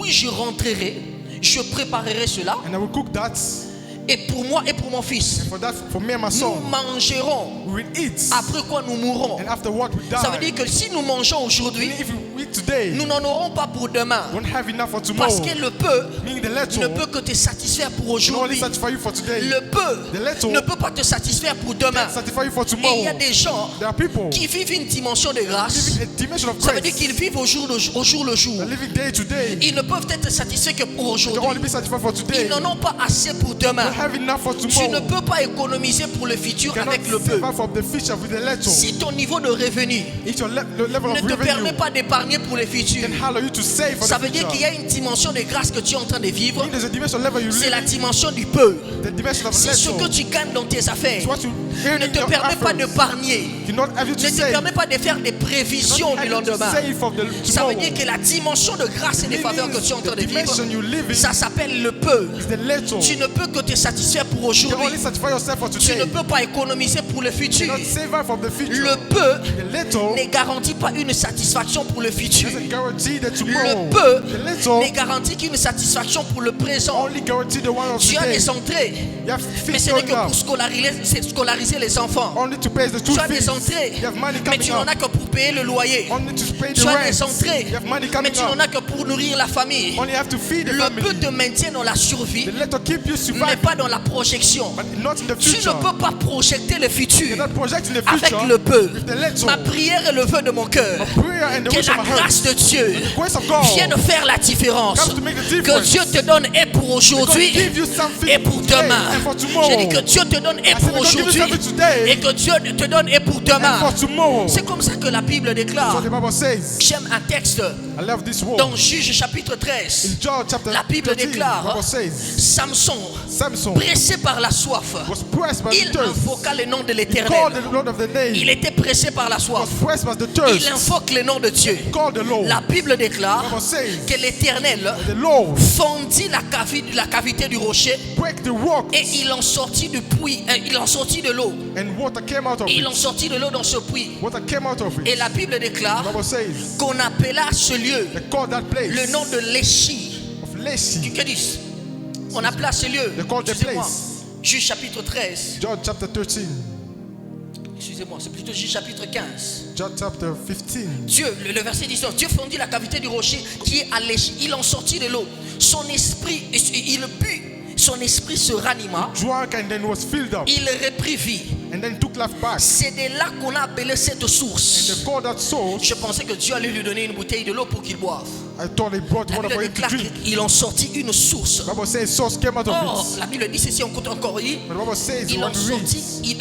Speaker 1: Puis je rentrerai, je préparerai cela,
Speaker 3: And I will cook that.
Speaker 1: et pour moi et pour mon fils.
Speaker 3: For me and my
Speaker 1: Nous
Speaker 3: son,
Speaker 1: mangerons,
Speaker 3: we will eat.
Speaker 1: après quoi nous mourrons.
Speaker 3: And after what we
Speaker 1: Ça veut
Speaker 3: die.
Speaker 1: dire que si nous mangeons aujourd'hui,
Speaker 3: If we eat today,
Speaker 1: nous n'en aurons pas pour demain.
Speaker 3: we won't have enough for
Speaker 1: Parce
Speaker 3: tomorrow.
Speaker 1: que le peu
Speaker 3: Meaning the
Speaker 1: ne
Speaker 3: little
Speaker 1: peut que te satisfaire pour
Speaker 3: can only
Speaker 1: aujourd'hui.
Speaker 3: satisfy you for today.
Speaker 1: Le peu
Speaker 3: The little
Speaker 1: ne peut pas te satisfaire pour demain.
Speaker 3: can satisfy you for
Speaker 1: Et il
Speaker 3: tomorrow.
Speaker 1: y a des gens
Speaker 3: There are people
Speaker 1: qui vivent une dimension de grâce.
Speaker 3: living a dimension of
Speaker 1: Ça veut dire
Speaker 3: grace.
Speaker 1: qu'ils vivent au jour le jour.
Speaker 3: They're living day to day.
Speaker 1: Ils ne peuvent être satisfaits que pour
Speaker 3: They only
Speaker 1: aujourd'hui.
Speaker 3: be satisfied for today.
Speaker 1: Ils n'en ont pas assez pour demain.
Speaker 3: Don't have enough for
Speaker 1: Tu ne
Speaker 3: tomorrow.
Speaker 1: peux pas économiser pour le futur
Speaker 3: Cannot
Speaker 1: avec le peu.
Speaker 3: save out from the future with the little.
Speaker 1: Si ton niveau de revenu
Speaker 3: If your the level
Speaker 1: ne
Speaker 3: of
Speaker 1: te permet
Speaker 3: revenue
Speaker 1: pas d'épargner pour le futur,
Speaker 3: can allow you to save for
Speaker 1: ça
Speaker 3: the
Speaker 1: veut dire qu'il y
Speaker 3: future.
Speaker 1: a une dimension de grâce que tu es en train de vivre.
Speaker 3: Meaning there's a dimension level you
Speaker 1: C'est la
Speaker 3: live
Speaker 1: dimension du peu.
Speaker 3: in, the dimension of
Speaker 1: Si ce que
Speaker 3: little.
Speaker 1: tu gagnes dans tes affaires
Speaker 3: It's what you earn
Speaker 1: ne
Speaker 3: in
Speaker 1: te
Speaker 3: your
Speaker 1: permet pas
Speaker 3: efforts.
Speaker 1: d'épargner,
Speaker 3: Cannot have you
Speaker 1: ne
Speaker 3: to
Speaker 1: te
Speaker 3: save.
Speaker 1: permet pas de faire des prévisions
Speaker 3: Cannot
Speaker 1: du
Speaker 3: have you to
Speaker 1: lendemain,
Speaker 3: save for the
Speaker 1: ça veut
Speaker 3: tomorrow.
Speaker 1: dire que la dimension de grâce et de faveur que tu es en train
Speaker 3: The
Speaker 1: de vivre,
Speaker 3: dimension you live in
Speaker 1: ça s'appelle le peu.
Speaker 3: is the little.
Speaker 1: Tu ne peux que te satisfaire pour
Speaker 3: You can
Speaker 1: aujourd'hui.
Speaker 3: only satisfy yourself for
Speaker 1: Tu
Speaker 3: today.
Speaker 1: ne peux pas économiser pour le
Speaker 3: You
Speaker 1: futur.
Speaker 3: cannot save out from the future.
Speaker 1: Le peu
Speaker 3: The little
Speaker 1: ne garantit pas une satisfaction pour le futur.
Speaker 3: doesn't guarantee the
Speaker 1: Le
Speaker 3: tomorrow.
Speaker 1: peu
Speaker 3: The little
Speaker 1: ne garantit qu'une satisfaction pour le présent.
Speaker 3: only guarantee the one of
Speaker 1: Tu as
Speaker 3: today.
Speaker 1: des entrées,
Speaker 3: You have
Speaker 1: mais
Speaker 3: fees
Speaker 1: ce n'est
Speaker 3: going
Speaker 1: que pour
Speaker 3: up.
Speaker 1: scolariser les enfants.
Speaker 3: Only to pay the school
Speaker 1: Tu as des
Speaker 3: fees.
Speaker 1: entrées,
Speaker 3: You have money
Speaker 1: mais
Speaker 3: coming
Speaker 1: tu n'en
Speaker 3: up.
Speaker 1: as que pour payer le loyer.
Speaker 3: Only to pay the
Speaker 1: Tu as
Speaker 3: rent.
Speaker 1: des entrées,
Speaker 3: You have money
Speaker 1: mais
Speaker 3: coming
Speaker 1: tu n'en
Speaker 3: up.
Speaker 1: as que pour nourrir la famille.
Speaker 3: Only have to feed the
Speaker 1: Le peu
Speaker 3: family.
Speaker 1: te maintient dans la survie,
Speaker 3: The little keep you
Speaker 1: mais
Speaker 3: surviving,
Speaker 1: pas dans la projection.
Speaker 3: but not in the
Speaker 1: Tu
Speaker 3: future.
Speaker 1: ne peux pas projeter le
Speaker 3: You
Speaker 1: futur
Speaker 3: cannot project in the
Speaker 1: avec
Speaker 3: future
Speaker 1: le peu.
Speaker 3: with the little.
Speaker 1: Ma prière et le vœu de mon cœur,
Speaker 3: Prayer and the
Speaker 1: que
Speaker 3: wish
Speaker 1: la
Speaker 3: of my heart.
Speaker 1: grâce de Dieu
Speaker 3: The grace of God
Speaker 1: vienne faire la différence.
Speaker 3: comes to make the
Speaker 1: Que
Speaker 3: difference.
Speaker 1: Dieu te donne et pour
Speaker 3: God
Speaker 1: aujourd'hui
Speaker 3: give you something
Speaker 1: et pour
Speaker 3: today
Speaker 1: demain.
Speaker 3: and for tomorrow.
Speaker 1: J'ai dit que Dieu te donne et
Speaker 3: said
Speaker 1: pour
Speaker 3: God give you
Speaker 1: aujourd'hui
Speaker 3: something today
Speaker 1: et que Dieu te donne et pour
Speaker 3: and
Speaker 1: demain.
Speaker 3: for tomorrow.
Speaker 1: C'est comme ça que la Bible
Speaker 3: So
Speaker 1: déclare.
Speaker 3: the Bible says,
Speaker 1: J'aime un texte
Speaker 3: I love this word.
Speaker 1: dans Juge chapitre 13.
Speaker 3: In John chapter
Speaker 1: La Bible
Speaker 3: 13,
Speaker 1: déclare,
Speaker 3: the Bible says,
Speaker 1: Samson,
Speaker 3: Samson
Speaker 1: pressé par la soif,
Speaker 3: was pressed by the
Speaker 1: il
Speaker 3: thirst.
Speaker 1: invoqua le nom de
Speaker 3: He called
Speaker 1: l'Éternel.
Speaker 3: the Lord of the name.
Speaker 1: Il était pressé par la
Speaker 3: He
Speaker 1: soif.
Speaker 3: was pressed by the
Speaker 1: Il
Speaker 3: thirst.
Speaker 1: invoque le nom de Dieu.
Speaker 3: He called the Lord.
Speaker 1: La Bible déclare
Speaker 3: The Bible says,
Speaker 1: que l'Éternel
Speaker 3: the Lord
Speaker 1: fendit la cavité du rocher
Speaker 3: break the rock
Speaker 1: et il en sortit du puits, il en sortit de l'eau.
Speaker 3: and water came out of
Speaker 1: Il en
Speaker 3: it.
Speaker 1: sortit de l'eau dans ce puits.
Speaker 3: Water came out of
Speaker 1: Et
Speaker 3: it.
Speaker 1: la Bible déclare
Speaker 3: The Bible says,
Speaker 1: qu'on appela ce lieu
Speaker 3: they called that place
Speaker 1: le nom de Léchi.
Speaker 3: of Lacy.
Speaker 1: Que dis-je? On appela ce lieu.
Speaker 3: They called the
Speaker 1: Excusez-moi.
Speaker 3: place.
Speaker 1: Juge chapitre 13.
Speaker 3: John chapter 13.
Speaker 1: Excusez-moi, c'est plutôt Juge chapitre 15.
Speaker 3: John chapter 15.
Speaker 1: Dieu, le verset 19, Dieu fendit la cavité du rocher qui est à Léchi. Il en sortit de l'eau. Son esprit, il but. Son esprit se ranima.
Speaker 3: Drank and then was filled up
Speaker 1: Il reprit vie.
Speaker 3: and then took life back.
Speaker 1: C'est de là qu'on a appelé cette
Speaker 3: And
Speaker 1: source.
Speaker 3: they called that source.
Speaker 1: Je pensais que Dieu allait lui donner une bouteille de l'eau pour qu'il boive.
Speaker 3: I thought they brought
Speaker 1: La
Speaker 3: water for
Speaker 1: Bible
Speaker 3: him to
Speaker 1: déclare
Speaker 3: drink.
Speaker 1: qu'il en sortit une source.
Speaker 3: The Bible says source came out of
Speaker 1: Or,
Speaker 3: it.
Speaker 1: la Bible dit ceci, on compte encore y.
Speaker 3: But the Bible says
Speaker 1: Il en
Speaker 3: when we read,
Speaker 1: sortit,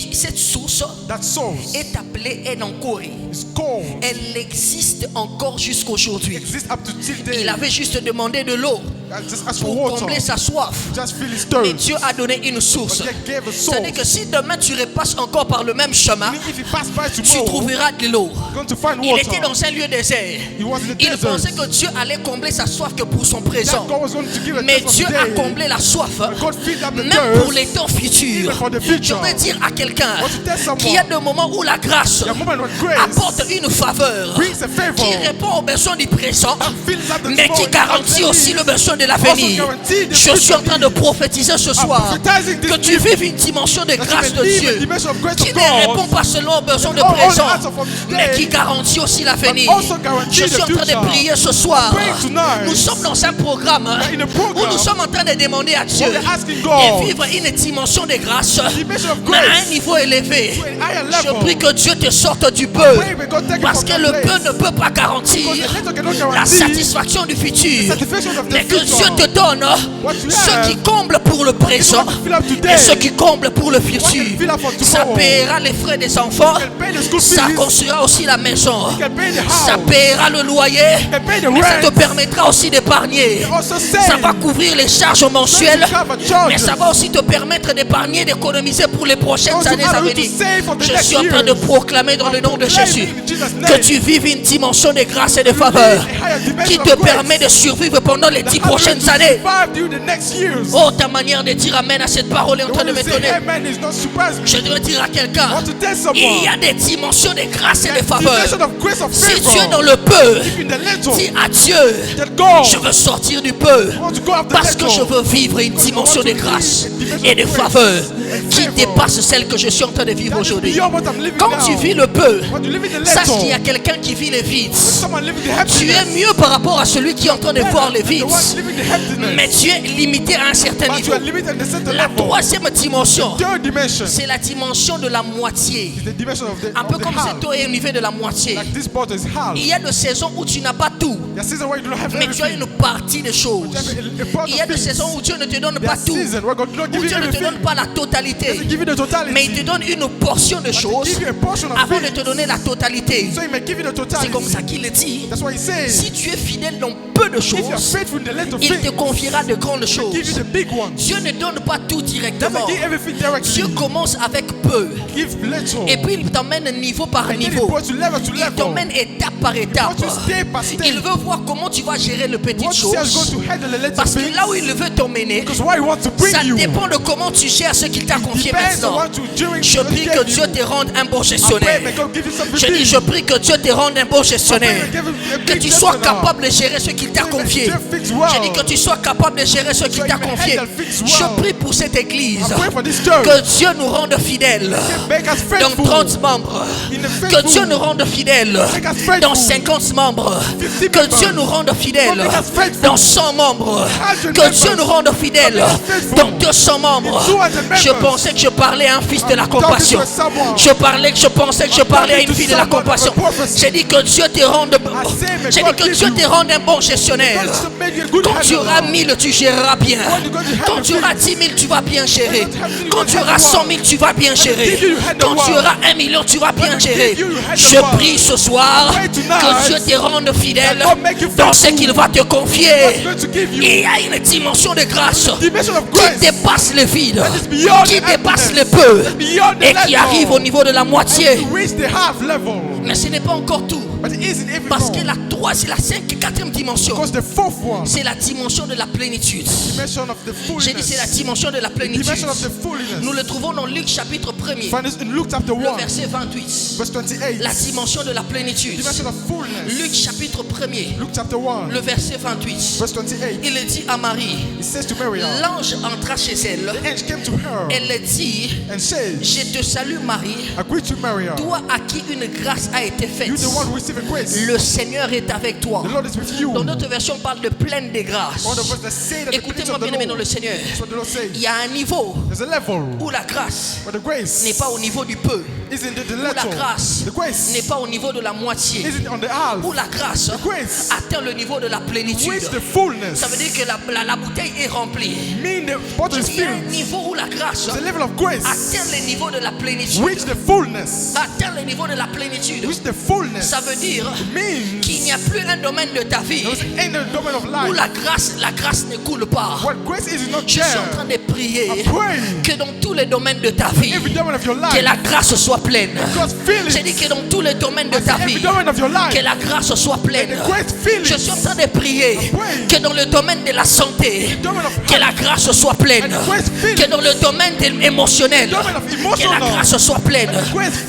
Speaker 1: et cette source
Speaker 3: that source
Speaker 1: est appelée Enankori.
Speaker 3: is called,
Speaker 1: Elle existe encore jusqu'aujourd'hui.
Speaker 3: exists up to till day.
Speaker 1: Il avait juste demandé de l'eau.
Speaker 3: just ask for
Speaker 1: pour
Speaker 3: water.
Speaker 1: combler sa soif.
Speaker 3: Just feel his
Speaker 1: Mais
Speaker 3: thirst.
Speaker 1: Dieu a donné une source.
Speaker 3: But God gave a
Speaker 1: C'est-à-dire
Speaker 3: source.
Speaker 1: que si demain tu repasses encore par le même chemin,
Speaker 3: Meaning if he passed by
Speaker 1: tu
Speaker 3: tomorrow,
Speaker 1: trouveras de l'eau.
Speaker 3: you're going to find
Speaker 1: Il était
Speaker 3: water.
Speaker 1: dans un lieu désert.
Speaker 3: He was in the
Speaker 1: Il
Speaker 3: desert.
Speaker 1: pensait que Dieu allait combler sa soif que pour son présent.
Speaker 3: God was going to give a
Speaker 1: Mais
Speaker 3: thirst
Speaker 1: Dieu
Speaker 3: for
Speaker 1: a
Speaker 3: today.
Speaker 1: comblé la soif,
Speaker 3: But God filled up the
Speaker 1: même pour les
Speaker 3: thirst.
Speaker 1: temps futurs.
Speaker 3: Even for the future.
Speaker 1: Je veux dire à quelqu'un
Speaker 3: Want to tell someone.
Speaker 1: qu'il y a des moments où la grâce
Speaker 3: There are moments when grace
Speaker 1: apporte une faveur
Speaker 3: brings a favor
Speaker 1: qui répond aux besoins du présent,
Speaker 3: and fills up the
Speaker 1: mais qui
Speaker 3: small
Speaker 1: garantit
Speaker 3: and
Speaker 1: aussi le besoin de
Speaker 3: also
Speaker 1: l'avenir.
Speaker 3: guarantee the
Speaker 1: Je suis en train de
Speaker 3: future.
Speaker 1: prophétiser ce soir
Speaker 3: prophetising this
Speaker 1: que tu
Speaker 3: evening
Speaker 1: vives une dimension de
Speaker 3: that you
Speaker 1: grâce
Speaker 3: may
Speaker 1: de
Speaker 3: live a
Speaker 1: Dieu
Speaker 3: dimension of grace
Speaker 1: qui
Speaker 3: of
Speaker 1: ne
Speaker 3: God
Speaker 1: répond pas seulement aux besoins de
Speaker 3: all
Speaker 1: présent,
Speaker 3: the answers from today,
Speaker 1: mais qui garantit aussi l'avenir.
Speaker 3: but also guarantee
Speaker 1: Je suis en
Speaker 3: the
Speaker 1: train de
Speaker 3: future.
Speaker 1: prier ce soir.
Speaker 3: Praying tonight.
Speaker 1: Nous sommes dans un programme
Speaker 3: in a
Speaker 1: où
Speaker 3: program
Speaker 1: nous sommes en train de demander à Dieu
Speaker 3: where we're asking
Speaker 1: de
Speaker 3: God
Speaker 1: vivre une dimension de grâce,
Speaker 3: dimension of
Speaker 1: mais à
Speaker 3: grace
Speaker 1: un niveau élevé.
Speaker 3: to a higher
Speaker 1: Je
Speaker 3: level.
Speaker 1: prie que Dieu te sorte du peu,
Speaker 3: Pray may God take it
Speaker 1: parce
Speaker 3: from
Speaker 1: que
Speaker 3: that
Speaker 1: le
Speaker 3: place.
Speaker 1: peu ne peut pas garantir
Speaker 3: Because the little cannot
Speaker 1: la
Speaker 3: guarantee
Speaker 1: satisfaction du futur,
Speaker 3: satisfaction of the
Speaker 1: mais que
Speaker 3: future.
Speaker 1: Dieu te donne
Speaker 3: What you
Speaker 1: ce
Speaker 3: have,
Speaker 1: qui comble pour le présent
Speaker 3: what you fill up today,
Speaker 1: et ce qui comble pour le
Speaker 3: what you
Speaker 1: futur.
Speaker 3: fill up for
Speaker 1: Ça
Speaker 3: tomorrow.
Speaker 1: paiera les frais des enfants,
Speaker 3: You can pay the school
Speaker 1: ça
Speaker 3: fees,
Speaker 1: construira aussi la maison,
Speaker 3: you can pay the
Speaker 1: ça
Speaker 3: house,
Speaker 1: paiera le loyer,
Speaker 3: you can pay the
Speaker 1: mais ça te
Speaker 3: rent,
Speaker 1: permettra aussi d'épargner.
Speaker 3: you also
Speaker 1: Ça
Speaker 3: save,
Speaker 1: va couvrir les charges mensuelles,
Speaker 3: you cover charges.
Speaker 1: mais ça va aussi te permettre d'épargner, d'économiser pour les prochaines
Speaker 3: Also
Speaker 1: années à
Speaker 3: allow you to
Speaker 1: venir.
Speaker 3: save for the
Speaker 1: Je
Speaker 3: next
Speaker 1: suis en train de
Speaker 3: years.
Speaker 1: proclamer dans le nom de
Speaker 3: Proclaim
Speaker 1: Jésus
Speaker 3: in Jesus'
Speaker 1: que
Speaker 3: name.
Speaker 1: tu vives une dimension de grâce et de faveur
Speaker 3: A higher dimension
Speaker 1: qui
Speaker 3: of
Speaker 1: te
Speaker 3: grace
Speaker 1: permet de survivre pendant les 10
Speaker 3: that allows you
Speaker 1: prochaines
Speaker 3: to
Speaker 1: années.
Speaker 3: survive during the next years.
Speaker 1: Oh, ta manière de dire amen à cette parole est en
Speaker 3: The
Speaker 1: train
Speaker 3: way
Speaker 1: de
Speaker 3: you say
Speaker 1: m'étonner.
Speaker 3: amen is not surprising me.
Speaker 1: Je dois dire à
Speaker 3: I
Speaker 1: quelqu'un,
Speaker 3: want to tell
Speaker 1: il y
Speaker 3: someone
Speaker 1: a des dimensions de grâce et de
Speaker 3: that
Speaker 1: faveur.
Speaker 3: dimension of grace of
Speaker 1: Si
Speaker 3: favor
Speaker 1: tu es dans le peu,
Speaker 3: in the little,
Speaker 1: dis à Dieu,
Speaker 3: that God
Speaker 1: je veux sortir du peu.
Speaker 3: I want to go after
Speaker 1: Parce que je
Speaker 3: little.
Speaker 1: veux vivre une dimension de grâce et de faveur qui dépasse celle que je suis en train de vivre
Speaker 3: That is
Speaker 1: aujourd'hui.
Speaker 3: beyond what I'm living
Speaker 1: Quand
Speaker 3: now.
Speaker 1: tu vis le peu,
Speaker 3: When you live in the
Speaker 1: sache qu'il y a
Speaker 3: little,
Speaker 1: quelqu'un qui vit les vides.
Speaker 3: someone living the
Speaker 1: Tu es
Speaker 3: happiness,
Speaker 1: mieux par rapport à celui qui est en train de voir les
Speaker 3: the
Speaker 1: vides.
Speaker 3: one living the happiness,
Speaker 1: Mais tu es limité à un certain
Speaker 3: but
Speaker 1: niveau.
Speaker 3: you are limited at a certain
Speaker 1: La
Speaker 3: level.
Speaker 1: troisième dimension,
Speaker 3: Third dimension
Speaker 1: c'est la dimension de la moitié.
Speaker 3: is the dimension of the,
Speaker 1: Un peu
Speaker 3: of the
Speaker 1: comme
Speaker 3: half.
Speaker 1: cette eau est au niveau de la moitié.
Speaker 3: Like this bottle is half.
Speaker 1: Il y a des saisons où tu n'as pas tout,
Speaker 3: There are seasons where you don't have
Speaker 1: mais tu as
Speaker 3: everything.
Speaker 1: une partie des choses.
Speaker 3: You have a part
Speaker 1: Il y a
Speaker 3: of
Speaker 1: des
Speaker 3: things.
Speaker 1: saisons où Dieu ne te donne
Speaker 3: There
Speaker 1: pas
Speaker 3: are
Speaker 1: tout,
Speaker 3: seasons where God will not give
Speaker 1: où
Speaker 3: you
Speaker 1: Dieu ne te
Speaker 3: everything.
Speaker 1: donne pas la
Speaker 3: He
Speaker 1: totalité,
Speaker 3: doesn't give you the totality.
Speaker 1: mais il te donne une portion de
Speaker 3: But he
Speaker 1: choses
Speaker 3: give you a portion of
Speaker 1: avant de
Speaker 3: things.
Speaker 1: te donner la totalité.
Speaker 3: So he may give you the
Speaker 1: C'est
Speaker 3: totality.
Speaker 1: comme ça qu'il dit.
Speaker 3: That's why he says,
Speaker 1: Si tu es fidèle dans peu de
Speaker 3: if you are
Speaker 1: choses,
Speaker 3: faithful in the little
Speaker 1: il te
Speaker 3: things,
Speaker 1: confiera de grandes
Speaker 3: he give you
Speaker 1: choses.
Speaker 3: the big ones.
Speaker 1: Dieu ne donne pas tout directement.
Speaker 3: Doesn't give everything directly.
Speaker 1: Dieu commence avec peu.
Speaker 3: Give little.
Speaker 1: Et puis il t'emmène niveau par
Speaker 3: Then he
Speaker 1: niveau.
Speaker 3: goes to level to
Speaker 1: Il
Speaker 3: level.
Speaker 1: t'emmène étape par étape.
Speaker 3: He wants you step by step.
Speaker 1: Il veut voir comment tu vas gérer le petit
Speaker 3: What you say is going
Speaker 1: chose.
Speaker 3: to handle the little
Speaker 1: Parce que
Speaker 3: things.
Speaker 1: là où il veut t'emmener,
Speaker 3: Because why he wants to bring
Speaker 1: ça
Speaker 3: you
Speaker 1: dépend de comment tu gères ce qu'il t'a confié
Speaker 3: depends on
Speaker 1: maintenant.
Speaker 3: what you doing.
Speaker 1: Je prie que Dieu te rende un bon
Speaker 3: I pray,
Speaker 1: gestionnaire.
Speaker 3: may God give you something
Speaker 1: Je dis,
Speaker 3: big.
Speaker 1: je prie que Dieu te rende un bon
Speaker 3: I
Speaker 1: gestionnaire.
Speaker 3: pray, may God give you a
Speaker 1: Que
Speaker 3: big
Speaker 1: tu sois
Speaker 3: gestionnaire.
Speaker 1: capable de gérer ce qu'il t'a
Speaker 3: So he may
Speaker 1: confié.
Speaker 3: just fix well.
Speaker 1: Je dis que tu sois capable de gérer ce qu'il
Speaker 3: So
Speaker 1: t'a
Speaker 3: he may
Speaker 1: confié.
Speaker 3: handle fix well.
Speaker 1: Je prie pour cette église.
Speaker 3: I pray for this church.
Speaker 1: Que Dieu nous rende fidèles.
Speaker 3: Make us
Speaker 1: Dans
Speaker 3: faithful.
Speaker 1: 30 membres.
Speaker 3: In the
Speaker 1: Que
Speaker 3: faithful.
Speaker 1: Dieu nous rende fidèles.
Speaker 3: Make us faithful.
Speaker 1: Dans 50 membres.
Speaker 3: 50
Speaker 1: Que
Speaker 3: members.
Speaker 1: Dieu nous rende fidèles.
Speaker 3: Make us faithful.
Speaker 1: Dans 100 membres.
Speaker 3: 100
Speaker 1: Que Dieu
Speaker 3: members.
Speaker 1: nous rende fidèles.
Speaker 3: Make us faithful.
Speaker 1: Dans 200 membres.
Speaker 3: In 200 members.
Speaker 1: Je pensais que je parlais à un fils de la
Speaker 3: I'm talking
Speaker 1: compassion.
Speaker 3: to someone.
Speaker 1: Je pensais que je parlais à une
Speaker 3: talking to
Speaker 1: fille de la
Speaker 3: someone
Speaker 1: compassion.
Speaker 3: of a prophecy.
Speaker 1: J'ai dit que Dieu te rende.
Speaker 3: say, may
Speaker 1: J'ai dit
Speaker 3: God
Speaker 1: que
Speaker 3: give
Speaker 1: Dieu
Speaker 3: you-
Speaker 1: te rende un bon gestionnaire.
Speaker 3: God should make you a good
Speaker 1: Quand tu
Speaker 3: handler.
Speaker 1: auras 1000, tu géreras bien.
Speaker 3: When you go to handle
Speaker 1: Quand tu auras 10 000, tu vas bien gérer.
Speaker 3: handle
Speaker 1: Quand tu auras 100 000, tu vas bien gérer.
Speaker 3: give you handle
Speaker 1: Quand tu
Speaker 3: well.
Speaker 1: auras 1 million, tu vas bien gérer.
Speaker 3: give you handle
Speaker 1: Je
Speaker 3: well.
Speaker 1: prie ce soir
Speaker 3: Pray tonight
Speaker 1: que Dieu te rende fidèle
Speaker 3: that God make you
Speaker 1: dans ce
Speaker 3: faithful.
Speaker 1: qu'il va te
Speaker 3: God's
Speaker 1: confier.
Speaker 3: going to give you
Speaker 1: Et il y a une dimension de grâce
Speaker 3: dimension of
Speaker 1: qui
Speaker 3: grace
Speaker 1: dépasse le vide,
Speaker 3: is beyond
Speaker 1: qui
Speaker 3: the
Speaker 1: dépasse
Speaker 3: emptiness,
Speaker 1: le peu
Speaker 3: beyond the
Speaker 1: et qui
Speaker 3: level.
Speaker 1: arrive au niveau de la moitié.
Speaker 3: to reach the half level.
Speaker 1: Mais ce n'est pas encore tout.
Speaker 3: But it isn't even
Speaker 1: Parce
Speaker 3: more.
Speaker 1: que la 3, c'est la 5 et 4e dimension.
Speaker 3: Because the fourth one,
Speaker 1: C'est la dimension de la plénitude.
Speaker 3: dimension of the
Speaker 1: J'ai dit c'est la
Speaker 3: fullness.
Speaker 1: dimension de la plénitude.
Speaker 3: Dimension of the fullness.
Speaker 1: Nous le trouvons dans Luc chapitre 1er,
Speaker 3: Find this in Luke chapter
Speaker 1: le
Speaker 3: 1,
Speaker 1: verset 28.
Speaker 3: verse 28.
Speaker 1: La dimension de la plénitude.
Speaker 3: Dimension of fullness.
Speaker 1: Luc chapitre 1er,
Speaker 3: Luke chapter 1,
Speaker 1: le verset 28.
Speaker 3: verse 28.
Speaker 1: Il dit à Marie,
Speaker 3: It says to Mary,
Speaker 1: l'ange entra chez elle.
Speaker 3: the angel came to her
Speaker 1: Elle dit,
Speaker 3: and said,
Speaker 1: je te salue Marie,
Speaker 3: I greet you, Mary.
Speaker 1: toi à qui une grâce a été faite.
Speaker 3: You the one who received a grace.
Speaker 1: Le Seigneur est avec toi.
Speaker 3: The Lord is with you.
Speaker 1: Dans notre version, on parle de pleine de grâce.
Speaker 3: One of us that say that the goodness
Speaker 1: Écoutez-moi
Speaker 3: of the
Speaker 1: bien aimé dans
Speaker 3: Lord.
Speaker 1: le Seigneur.
Speaker 3: That's what the Lord says.
Speaker 1: Il y a un niveau
Speaker 3: There's a level
Speaker 1: où la grâce
Speaker 3: where the grace
Speaker 1: n'est pas au niveau du peu,
Speaker 3: isn't in the
Speaker 1: où la
Speaker 3: little.
Speaker 1: grâce
Speaker 3: The grace
Speaker 1: n'est pas au niveau de la moitié,
Speaker 3: isn't on the half.
Speaker 1: où la grâce
Speaker 3: grace
Speaker 1: atteint le niveau de la plénitude.
Speaker 3: reach the fullness.
Speaker 1: Ça veut dire que la bouteille est remplie.
Speaker 3: Mean the bottle is
Speaker 1: Il y a un
Speaker 3: filled.
Speaker 1: niveau où la grâce
Speaker 3: The level of grace
Speaker 1: atteint le niveau de la plénitude.
Speaker 3: reach the fullness.
Speaker 1: Atteint le niveau de la plénitude. plénitude,
Speaker 3: which is the fullness,
Speaker 1: ça veut dire
Speaker 3: means
Speaker 1: qu'il n'y a plus un domaine de ta vie
Speaker 3: there is in the domain of
Speaker 1: où
Speaker 3: life
Speaker 1: la grâce ne coule pas.
Speaker 3: what grace is not
Speaker 1: Je suis en train
Speaker 3: there.
Speaker 1: de prier
Speaker 3: I pray
Speaker 1: que dans tous les domaines de ta vie,
Speaker 3: every domain of your
Speaker 1: que
Speaker 3: life,
Speaker 1: la grâce soit pleine.
Speaker 3: God's feelings,
Speaker 1: J'ai dit que dans tous les domaines de ta
Speaker 3: every
Speaker 1: vie,
Speaker 3: domain of your life,
Speaker 1: que la grâce soit pleine.
Speaker 3: the great feelings,
Speaker 1: Je suis en train de prier
Speaker 3: pray
Speaker 1: que dans le domaine de la santé,
Speaker 3: the domain of
Speaker 1: que la grâce soit pleine.
Speaker 3: and the great feelings,
Speaker 1: Que dans le domaine émotionnel,
Speaker 3: the domain of
Speaker 1: que la
Speaker 3: emotional,
Speaker 1: grâce soit pleine.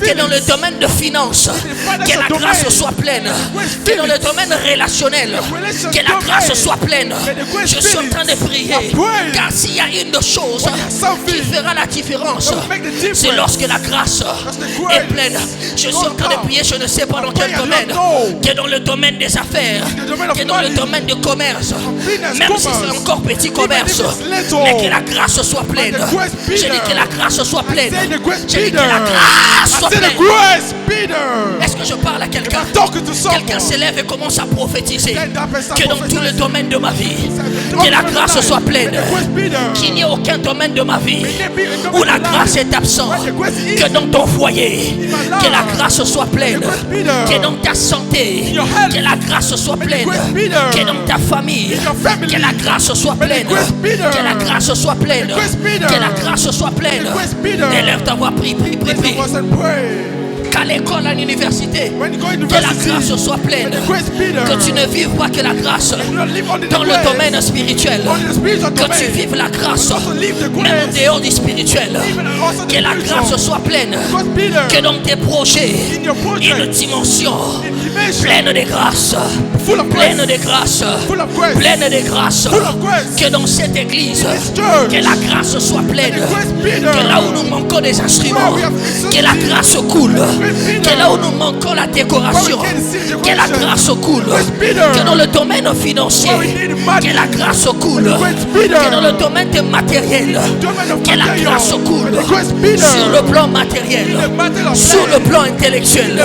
Speaker 1: Que dans le domaine de finances, que la grâce soit pleine. Que dans le domaine relationnel, que la grâce soit pleine. Je suis en train de prier, car s'il y a une chose qui fera la différence, c'est lorsque la grâce est pleine. Je suis en train de prier, je ne sais pas dans quel domaine, que dans le domaine des affaires, que dans le domaine du commerce, même si c'est encore petit commerce, mais que la grâce soit pleine. J'ai dit que la grâce soit pleine. J'ai dit que la grâce soit
Speaker 3: I say
Speaker 1: pleine.
Speaker 3: the grace, Peter.
Speaker 1: Est-ce que je parle à quelqu'un?
Speaker 3: I'm talking to someone.
Speaker 1: Quelqu'un s'élève et commence à prophétiser
Speaker 3: Then that person
Speaker 1: que dans tous les
Speaker 3: prophesies.
Speaker 1: domaines de ma vie, que la grâce soit pleine. Qu'il n'y ait aucun domaine de ma vie où la grâce est absente. Que dans ton foyer, que la grâce soit pleine. Que dans ta santé, que la grâce soit pleine. Que dans ta famille, que la grâce soit pleine. Que la grâce soit pleine. Que la grâce soit pleine. Élève ta voix, prie, prie, prie, prie. Qu'à l'école, à l'université, que la grâce soit pleine. Que tu ne vives pas que la grâce dans le domaine spirituel. Que tu vives la grâce même en dehors du spirituel. Que la grâce soit pleine. Que dans tes projets, une dimension pleine de grâce. Pleine de grâce. Pleine de grâce. Que dans cette église, que la grâce soit pleine. Que là où nous manquons des instruments, que la grâce coule. Que là où nous manquons la décoration, que la grâce coule. Que dans le domaine financier, que la grâce coule. Que dans le domaine matériel, que la grâce coule. Sur le plan matériel, sur le plan intellectuel,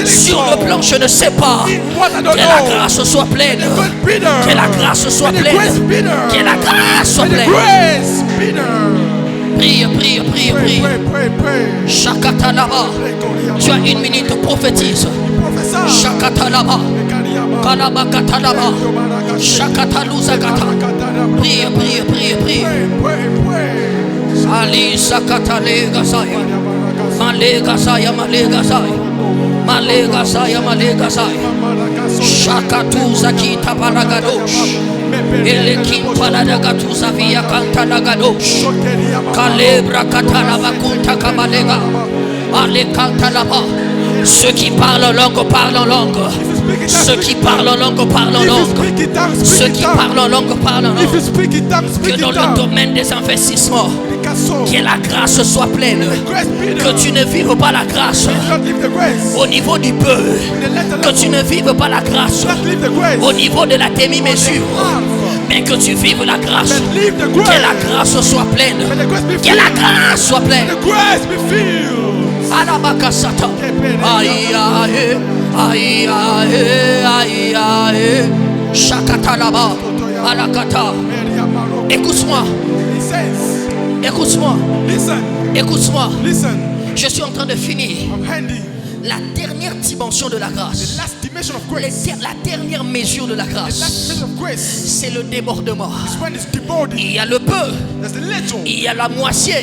Speaker 1: sur le plan je ne sais pas. Que la grâce soit pleine. Que la grâce soit pleine. Que la grâce soit pleine. Prie, prie, prie, prie. Shakatalaba. Tu as une minute, prophétise. Shakatalaba. Kalabakatalaba. Shakataluzagata. Prie, prie, prie, prie. Ali Sakatale Gasaya. Malega Saya, Malega Saya. Malega Saya, Malega Saya. Shakatuza Kita Paragadosh. Elekin Paladagatuza Via Cantalagadosh. Kalebra Katalaba Kunta Kamalega. Ale Cantalaba. Ceux qui parlent en langue parlent en langue. Ceux qui parlent en langue parlent en langue. Ceux qui parlent en langue parlent en langue. Que dans le domaine des investissements, que la grâce soit pleine. Que tu ne vives pas la grâce au niveau du peu. Que tu ne vives pas la grâce au niveau de la demi-mesure. Mais que tu vives la grâce. Que la grâce soit pleine. Que la grâce soit pleine. Alabakasata. Aïe aïe aïe aïe aïe aïe. Shakatalaba. Alakata. Écoute-moi. Écoute-moi. Écoute-moi. Je suis en train de finir. La dernière dimension de la grâce. La dernière mesure de la grâce. C'est le débordement. Il y a le peu. Il y a la moitié.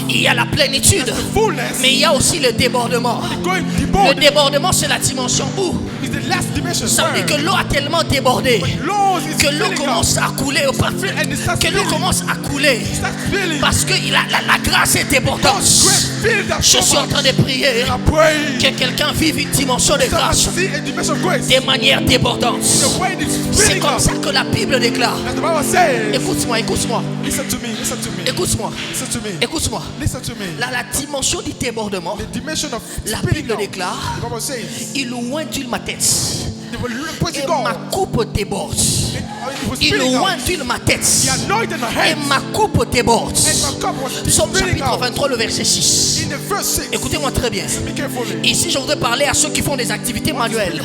Speaker 1: Il y a la plénitude. Mais il y a aussi le débordement. Le débordement, c'est la dimension où ça veut dire que l'eau a tellement débordé que l'eau commence à couler au parfum. Que l'eau commence à couler parce que la grâce est débordante. Je suis en train de prier que quelqu'un vive une dimension de grâce de manière débordante. C'est comme ça que la Bible déclare. Écoute-moi, écoute-moi. Écoute-moi. Écoute-moi. La dimension du débordement, la Bible déclare, il oint ma tête et ma coupe déborde.
Speaker 3: it was
Speaker 1: Il
Speaker 3: spilling out.
Speaker 1: oint ma tête.
Speaker 3: He anointed my
Speaker 1: Et
Speaker 3: head.
Speaker 1: ma coupe déborde.
Speaker 3: And my cup was
Speaker 1: Psaume
Speaker 3: spilling
Speaker 1: chapitre
Speaker 3: out.
Speaker 1: 23, le verset 6.
Speaker 3: In the verse 6.
Speaker 1: Écoutez-moi très bien.
Speaker 3: Be carefully.
Speaker 1: Ici, je voudrais parler à ceux qui font des activités manuelles.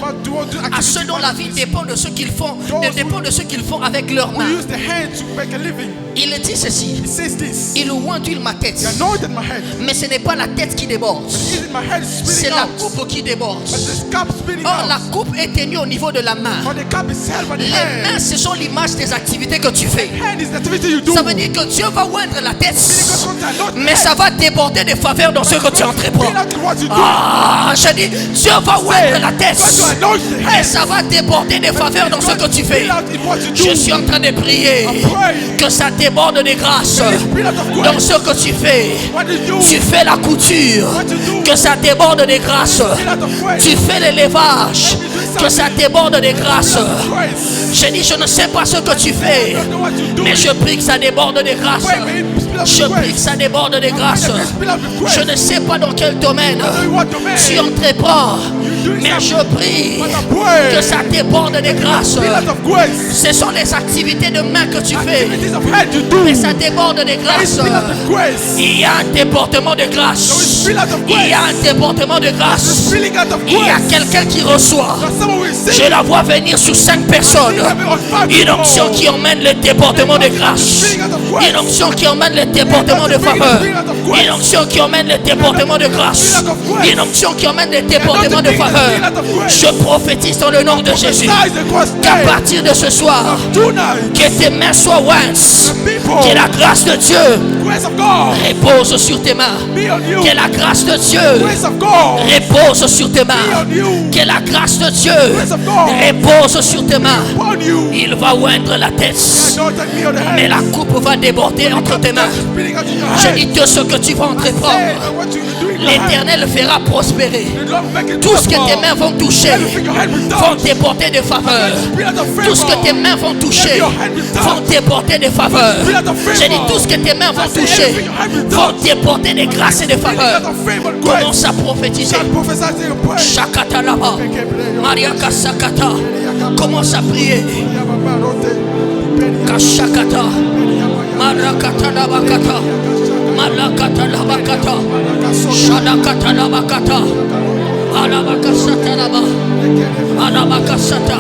Speaker 1: À ceux dont la vie dépend de ce qu'ils font, dépend de ce qu'ils font avec leurs
Speaker 3: We
Speaker 1: mains.
Speaker 3: use the hand to make a living.
Speaker 1: Il dit ceci.
Speaker 3: It says this.
Speaker 1: Il oint ma tête.
Speaker 3: He anointed my head.
Speaker 1: Mais ce n'est pas la tête qui déborde.
Speaker 3: Isn't my head
Speaker 1: C'est
Speaker 3: spilling
Speaker 1: la
Speaker 3: out?
Speaker 1: coupe qui déborde.
Speaker 3: But this cup spilling
Speaker 1: Or, la
Speaker 3: out.
Speaker 1: coupe est tenue au niveau de la main.
Speaker 3: But the cup is held by the
Speaker 1: Les mains,
Speaker 3: hand.
Speaker 1: ce sont l'image des activités que tu fais.
Speaker 3: Hand is the activity you do.
Speaker 1: Ça veut dire que Dieu va oindre la tête.
Speaker 3: Because when I anoint
Speaker 1: Mais ça va déborder de faveur dans ce que tu entreprends.
Speaker 3: spill out what you do.
Speaker 1: Ah, je dis, Dieu va oindre la tête.
Speaker 3: Because you anoint the
Speaker 1: Et
Speaker 3: hand.
Speaker 1: ça va déborder de faveur dans ce que tu fais.
Speaker 3: Spill out in what you do.
Speaker 1: Je suis en train de prier que ça déborde de grâce
Speaker 3: Spill out of
Speaker 1: dans
Speaker 3: grace.
Speaker 1: ce que tu fais.
Speaker 3: What you do.
Speaker 1: Tu fais la couture, que ça déborde de grâce.
Speaker 3: Spill out of grace.
Speaker 1: Tu fais l'élevage, que ça déborde de grâce.
Speaker 3: Grace.
Speaker 1: Je dis, je ne sais pas ce que tu fais,
Speaker 3: I don't know what you do.
Speaker 1: mais je prie que ça déborde de grâce.
Speaker 3: Pray, may it spill out
Speaker 1: Je
Speaker 3: with
Speaker 1: prie que
Speaker 3: grace.
Speaker 1: ça déborde de grâce.
Speaker 3: Spill out with
Speaker 1: Je
Speaker 3: grace.
Speaker 1: ne sais pas dans quel domaine
Speaker 3: I don't know what domain.
Speaker 1: tu entreprends, mais je prie que ça déborde de grâce.
Speaker 3: Spill out of grace.
Speaker 1: Ce sont les activités de main que tu fais,
Speaker 3: Activities of hand you do.
Speaker 1: mais ça déborde de grâce.
Speaker 3: Spill out of grace.
Speaker 1: Il y a un déportement de grâce.
Speaker 3: Spill out of
Speaker 1: Il y a
Speaker 3: grace.
Speaker 1: un déportement de grâce.
Speaker 3: Spilling out of
Speaker 1: Il y a
Speaker 3: grace.
Speaker 1: quelqu'un qui reçoit.
Speaker 3: That someone will see.
Speaker 1: Je la vois venir sur 5 personnes. Une onction qui emmène le déportement de grâce. Une onction qui emmène le déportement de faveur. Une onction qui emmène le déportement de grâce. Une onction qui emmène le déportement de faveur. Je prophétise dans le nom de Jésus qu'à partir de ce soir,
Speaker 3: Tonight,
Speaker 1: que tes mains soient ointes.
Speaker 3: people,
Speaker 1: Que la grâce de Dieu
Speaker 3: grace of God
Speaker 1: repose sur tes mains.
Speaker 3: be on you.
Speaker 1: Que la grâce de Dieu
Speaker 3: Grace of God
Speaker 1: repose sur tes
Speaker 3: be
Speaker 1: mains.
Speaker 3: on you.
Speaker 1: Que la grâce de Dieu
Speaker 3: Grace of God
Speaker 1: repose sur tes mains.
Speaker 3: upon you.
Speaker 1: Il va oindre la tête,
Speaker 3: Anointed me on the
Speaker 1: mais
Speaker 3: head.
Speaker 1: la coupe va déborder entre tes mains.
Speaker 3: Spilling out in your
Speaker 1: Je
Speaker 3: head.
Speaker 1: dis tout ce que tu vas
Speaker 3: Say
Speaker 1: entreprendre,
Speaker 3: what you're doing in your hand.
Speaker 1: l'Éternel fera prospérer.
Speaker 3: The Lord make it
Speaker 1: Tout ce que tes
Speaker 3: prosper.
Speaker 1: mains vont toucher
Speaker 3: Everything your hand will
Speaker 1: vont
Speaker 3: touch.
Speaker 1: déporter de faveur.
Speaker 3: Spill out of
Speaker 1: Tout ce que
Speaker 3: favor.
Speaker 1: tes mains vont toucher vont déporter de faveur. Je dis tout ce que tes mains vont toucher vont déporter de grâce et de
Speaker 3: Spilling
Speaker 1: faveur.
Speaker 3: out of favor and grace.
Speaker 1: Commence à prophétiser.
Speaker 3: Start prophesying and pray.
Speaker 1: Shakata là-bas. Maria Kasakata. Commence à prier. Kashakata. Marakata labakata. Malakata labakata. Shadakata labakata. Alabakasata laba. Alabakasata.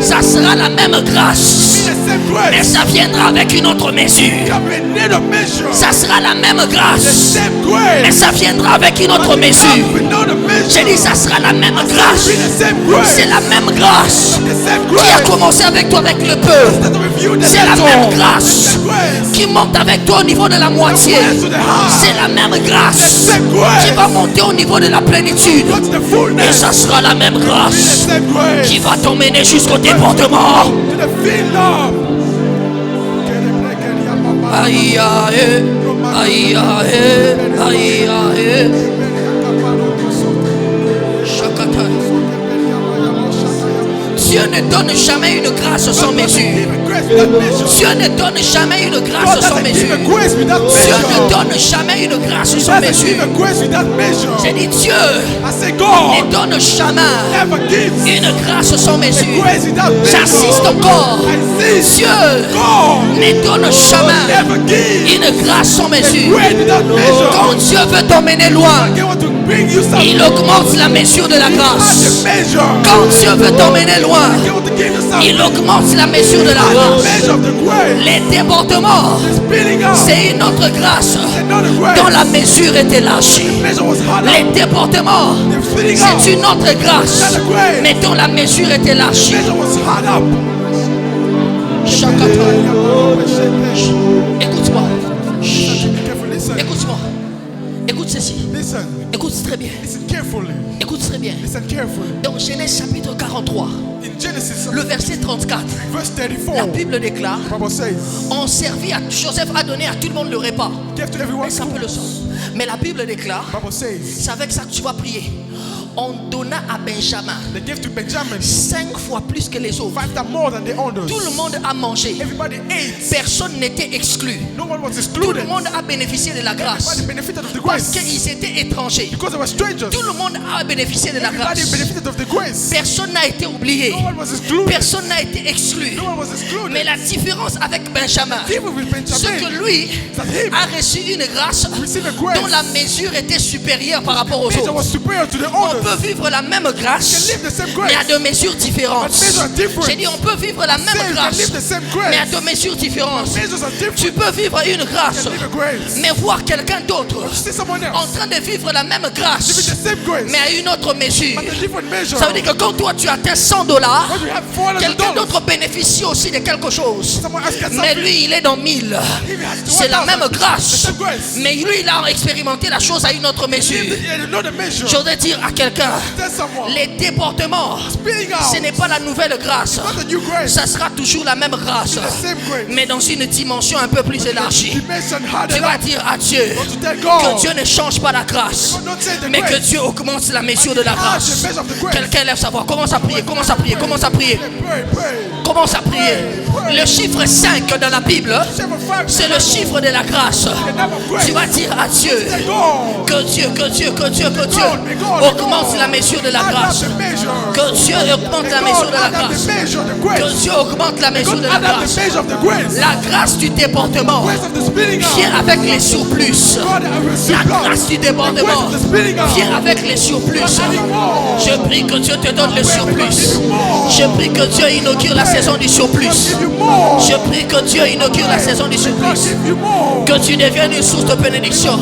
Speaker 1: Ça sera la même grâce,
Speaker 3: The same
Speaker 1: mais
Speaker 3: grace.
Speaker 1: ça viendra avec une autre mesure.
Speaker 3: Come in need of measure.
Speaker 1: Ça sera la même
Speaker 3: The
Speaker 1: grâce,
Speaker 3: same
Speaker 1: mais
Speaker 3: grace.
Speaker 1: ça viendra avec une autre mesure.
Speaker 3: With another measure.
Speaker 1: J'ai dit ça sera la même grâce.
Speaker 3: Be the same grace.
Speaker 1: C'est la même grâce
Speaker 3: The same
Speaker 1: qui a
Speaker 3: grace.
Speaker 1: commencé avec toi avec le peu,
Speaker 3: That with you the
Speaker 1: C'est la
Speaker 3: little.
Speaker 1: même grâce.
Speaker 3: The same grace.
Speaker 1: qui monte avec toi au niveau de la moitié. C'est la même grâce
Speaker 3: same grace.
Speaker 1: qui va monter au niveau de la plénitude.
Speaker 3: What's the
Speaker 1: Et
Speaker 3: fullness?
Speaker 1: ça sera la même
Speaker 3: Be the
Speaker 1: grâce
Speaker 3: same grace.
Speaker 1: qui va t'emmener jusqu'au débordement.
Speaker 3: To the field of.
Speaker 1: Aïe aïe, aïe aïe, aïe aïe. Chakata. Dieu ne donne jamais une grâce sans mesure. Dieu ne donne jamais une grâce sans mesure. Dieu ne donne jamais une grâce sans mesure. J'ai dit Dieu ne donne jamais une grâce sans mesure. J'insiste encore. Dieu ne donne jamais une grâce sans mesure. Quand Dieu veut t'emmener loin, il augmente la mesure de la grâce. Quand Dieu veut t'emmener loin, il augmente la mesure de la grâce. Les débordements, c'est une autre grâce dont la mesure est élargie. Les débordements, c'est une autre grâce, mais dont la mesure est élargie. Écoute-moi, écoute-moi, écoute ceci,
Speaker 3: Listen,
Speaker 1: écoute très bien,
Speaker 3: listen carefully.
Speaker 1: écoute très bien.
Speaker 3: Listen carefully.
Speaker 1: Dans Genèse chapitre 43,
Speaker 3: In Genesis,
Speaker 1: le verset 34,
Speaker 3: verse
Speaker 1: la
Speaker 3: 34,
Speaker 1: Bible déclare,
Speaker 3: the Bible says,
Speaker 1: on servit à Joseph a donné à tout le monde le repas.
Speaker 3: give to everyone
Speaker 1: C'est un peu le
Speaker 3: food.
Speaker 1: sens. Mais la Bible déclare,
Speaker 3: The Bible says,
Speaker 1: c'est avec ça que tu vas prier. on donna à Benjamin
Speaker 3: They gave to Benjamin
Speaker 1: 5 fois plus que les autres.
Speaker 3: 5 times more than the others.
Speaker 1: Tout le monde a mangé.
Speaker 3: Everybody ate.
Speaker 1: Personne n'était exclu.
Speaker 3: No one was
Speaker 1: Tout
Speaker 3: excluded.
Speaker 1: le monde a bénéficié de la grâce.
Speaker 3: Everybody benefited of the
Speaker 1: Parce
Speaker 3: grace.
Speaker 1: qu'ils étaient étrangers.
Speaker 3: Because they were strangers.
Speaker 1: Tout le monde a bénéficié de la
Speaker 3: Everybody
Speaker 1: grâce.
Speaker 3: benefited of the grace.
Speaker 1: Personne n'a été oublié.
Speaker 3: No one was excluded.
Speaker 1: Personne n'a été exclu.
Speaker 3: No one was excluded.
Speaker 1: Mais la différence avec Benjamin,
Speaker 3: Even with
Speaker 1: c'est que
Speaker 3: Benjamin,
Speaker 1: lui
Speaker 3: that him
Speaker 1: a reçu une grâce
Speaker 3: received a grace
Speaker 1: dont la mesure était supérieure par rapport aux
Speaker 3: that was
Speaker 1: autres.
Speaker 3: superior to the
Speaker 1: On
Speaker 3: others.
Speaker 1: peut vivre la même
Speaker 3: You
Speaker 1: grâce,
Speaker 3: can live the same
Speaker 1: mais à
Speaker 3: grace.
Speaker 1: deux mesures différentes.
Speaker 3: But measures are different.
Speaker 1: J'ai dit, on peut vivre la
Speaker 3: Say
Speaker 1: même
Speaker 3: you can
Speaker 1: grâce,
Speaker 3: live the same
Speaker 1: mais à
Speaker 3: grace.
Speaker 1: deux mesures différentes.
Speaker 3: Measures are different.
Speaker 1: Tu peux vivre une grâce,
Speaker 3: You can live a grace.
Speaker 1: mais voir quelqu'un d'autre
Speaker 3: See someone
Speaker 1: en
Speaker 3: else
Speaker 1: train de vivre la même
Speaker 3: living
Speaker 1: grâce,
Speaker 3: the same grace,
Speaker 1: mais à une autre mesure.
Speaker 3: but a different measure.
Speaker 1: Ça veut dire que quand toi tu atteins $100,
Speaker 3: When you have $400,
Speaker 1: quelqu'un d'autre bénéficie aussi de quelque chose.
Speaker 3: someone else gets
Speaker 1: Mais
Speaker 3: something.
Speaker 1: lui, il est dans 1000. C'est la même grâce.
Speaker 3: The same grace.
Speaker 1: Mais lui, il a expérimenté la chose à une autre mesure.
Speaker 3: Yeah, you know the measure.
Speaker 1: Je voudrais dire à quelqu'un,
Speaker 3: Tell someone.
Speaker 1: les déportements,
Speaker 3: Spilling
Speaker 1: ce
Speaker 3: out.
Speaker 1: n'est pas la nouvelle grâce.
Speaker 3: Not the new grace.
Speaker 1: Ça sera toujours la même grâce.
Speaker 3: The same grace.
Speaker 1: Mais dans une dimension un peu plus élargie.
Speaker 3: Dimension harder
Speaker 1: Tu vas
Speaker 3: up.
Speaker 1: dire à Dieu
Speaker 3: To tell
Speaker 1: que
Speaker 3: God.
Speaker 1: Dieu ne change pas la grâce,
Speaker 3: God don't say the
Speaker 1: mais que
Speaker 3: grace.
Speaker 1: Dieu augmente la mesure de la
Speaker 3: Ah,
Speaker 1: grâce.
Speaker 3: the measure of the grace.
Speaker 1: Quelqu'un lève sa voix, commence à prier, commence à prier, commence à prier,
Speaker 3: Pray, pray.
Speaker 1: commence à prier. Le chiffre 5 dans la Bible, c'est le chiffre de la grâce. Tu vas dire à Dieu que Dieu augmente la mesure de la grâce. Que Dieu augmente la mesure de la grâce. Que Dieu augmente la mesure de la grâce. La grâce du déportement vient avec les surplus. La grâce du débordement vient avec les surplus. Je prie que Dieu te donne le surplus. Je prie que Dieu inaugure la saison du surplus. Je prie que Dieu inaugure la saison du surplus. Que tu deviennes une source de bénédiction.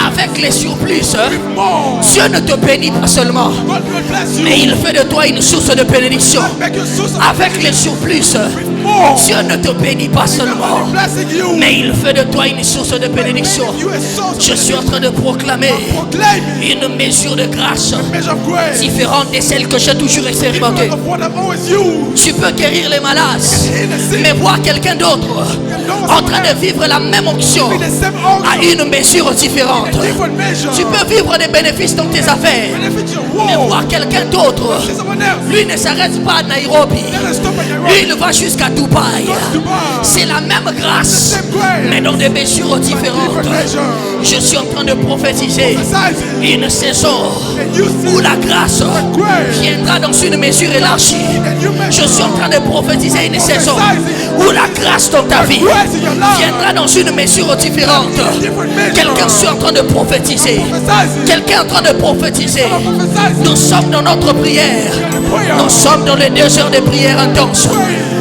Speaker 1: Avec les surplus, Dieu ne te bénit pas seulement, mais il fait de toi une source de bénédiction. Avec les surplus, Dieu ne te bénit pas seulement, mais il fait de toi une source de bénédiction. Je suis en train de proclamer une mesure de grâce différente de celle que j'ai toujours expérimentée. Tu peux guérir les malades, mais voir quelqu'un d'autre en train de vivre la même onction à une mesure différente. Tu peux vivre des bénéfices dans tes affaires, mais voir quelqu'un d'autre, lui ne s'arrête pas à Nairobi, lui il va jusqu'à Dubaï. C'est la même grâce, mais dans des mesures différentes. Je suis en train de prophétiser une saison où la grâce viendra dans une mesure élargie. Je suis en train de prophétiser une saison où la grâce dans ta vie viendra dans une mesure différente. Quelqu'un est en train de prophétiser. Quelqu'un est en train de prophétiser. Nous sommes dans notre prière. Nous sommes dans les 2 heures de prière intense.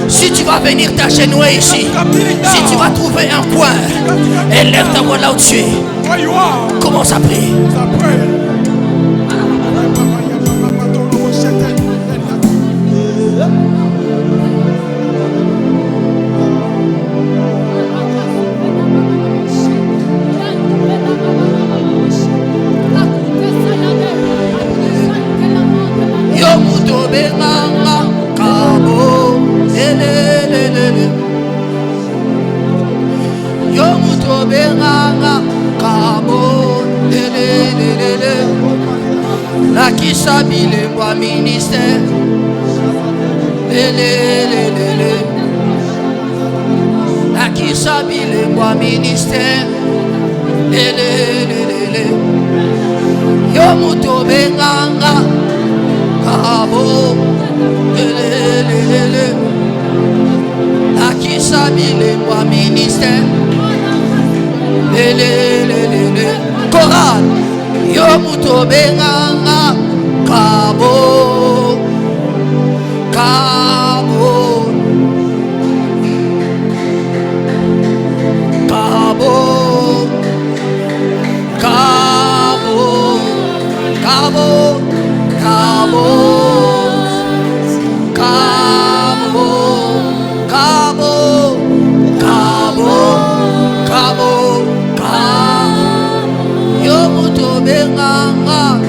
Speaker 1: Si tu vas venir t'agenouiller ici, si tu vas trouver un coin, élève ta voix là où tu es. Commence à prier. La qui s'habille le ministère. La qui s'habille le ministère. Yo muto benganga kabo. La qui s'habille le ministère. Chorale. Yo muto benganga kabo kabo kabo kabo kabo kabo kabo kabo kabo kabo Yo muto benganga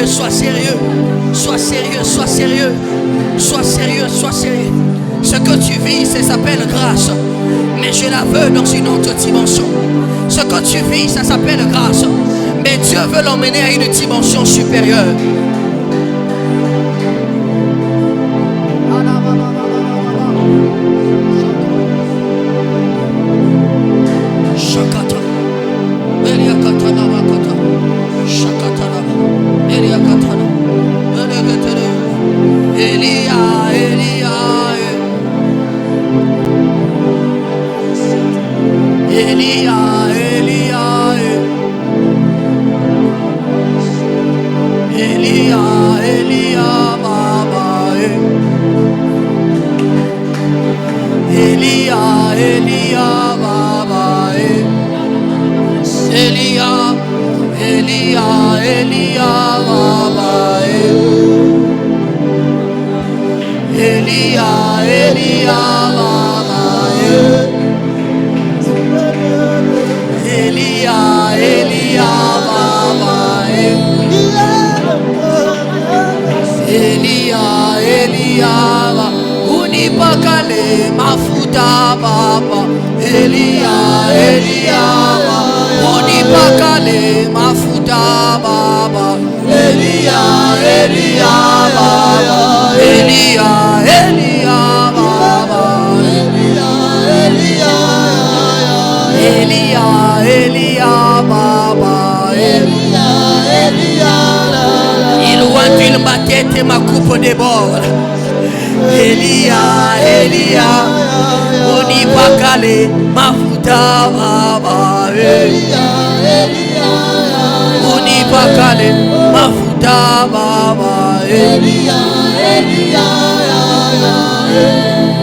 Speaker 1: sérieux, sois sérieux. Sois sérieux, sois sérieux. Sois sérieux, sois sérieux. Ce que tu vis, ça s'appelle grâce. Mais je la veux dans une autre dimension. Ce que tu vis, ça s'appelle grâce. Mais Dieu veut l'emmener à une dimension supérieure.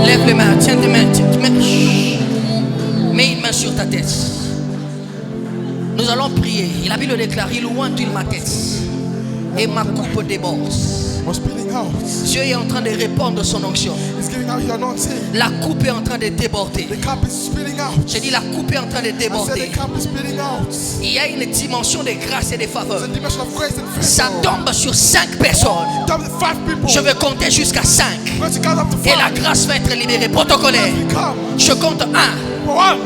Speaker 1: Lève les mains, tiens tes mains, mets une main sur ta tête. Nous allons prier. Et la Bible déclare, il oint-il ma tête et ma coupe déborde. Dieu est en train de répandre son onction. La coupe est en train de déborder. J'ai dit la coupe est en train de déborder. Il y a une dimension de grâce et de faveur. Ça tombe sur 5 personnes. Je vais compter jusqu'à 5. Et la grâce va être libérée. Protocolaire. Je compte 1.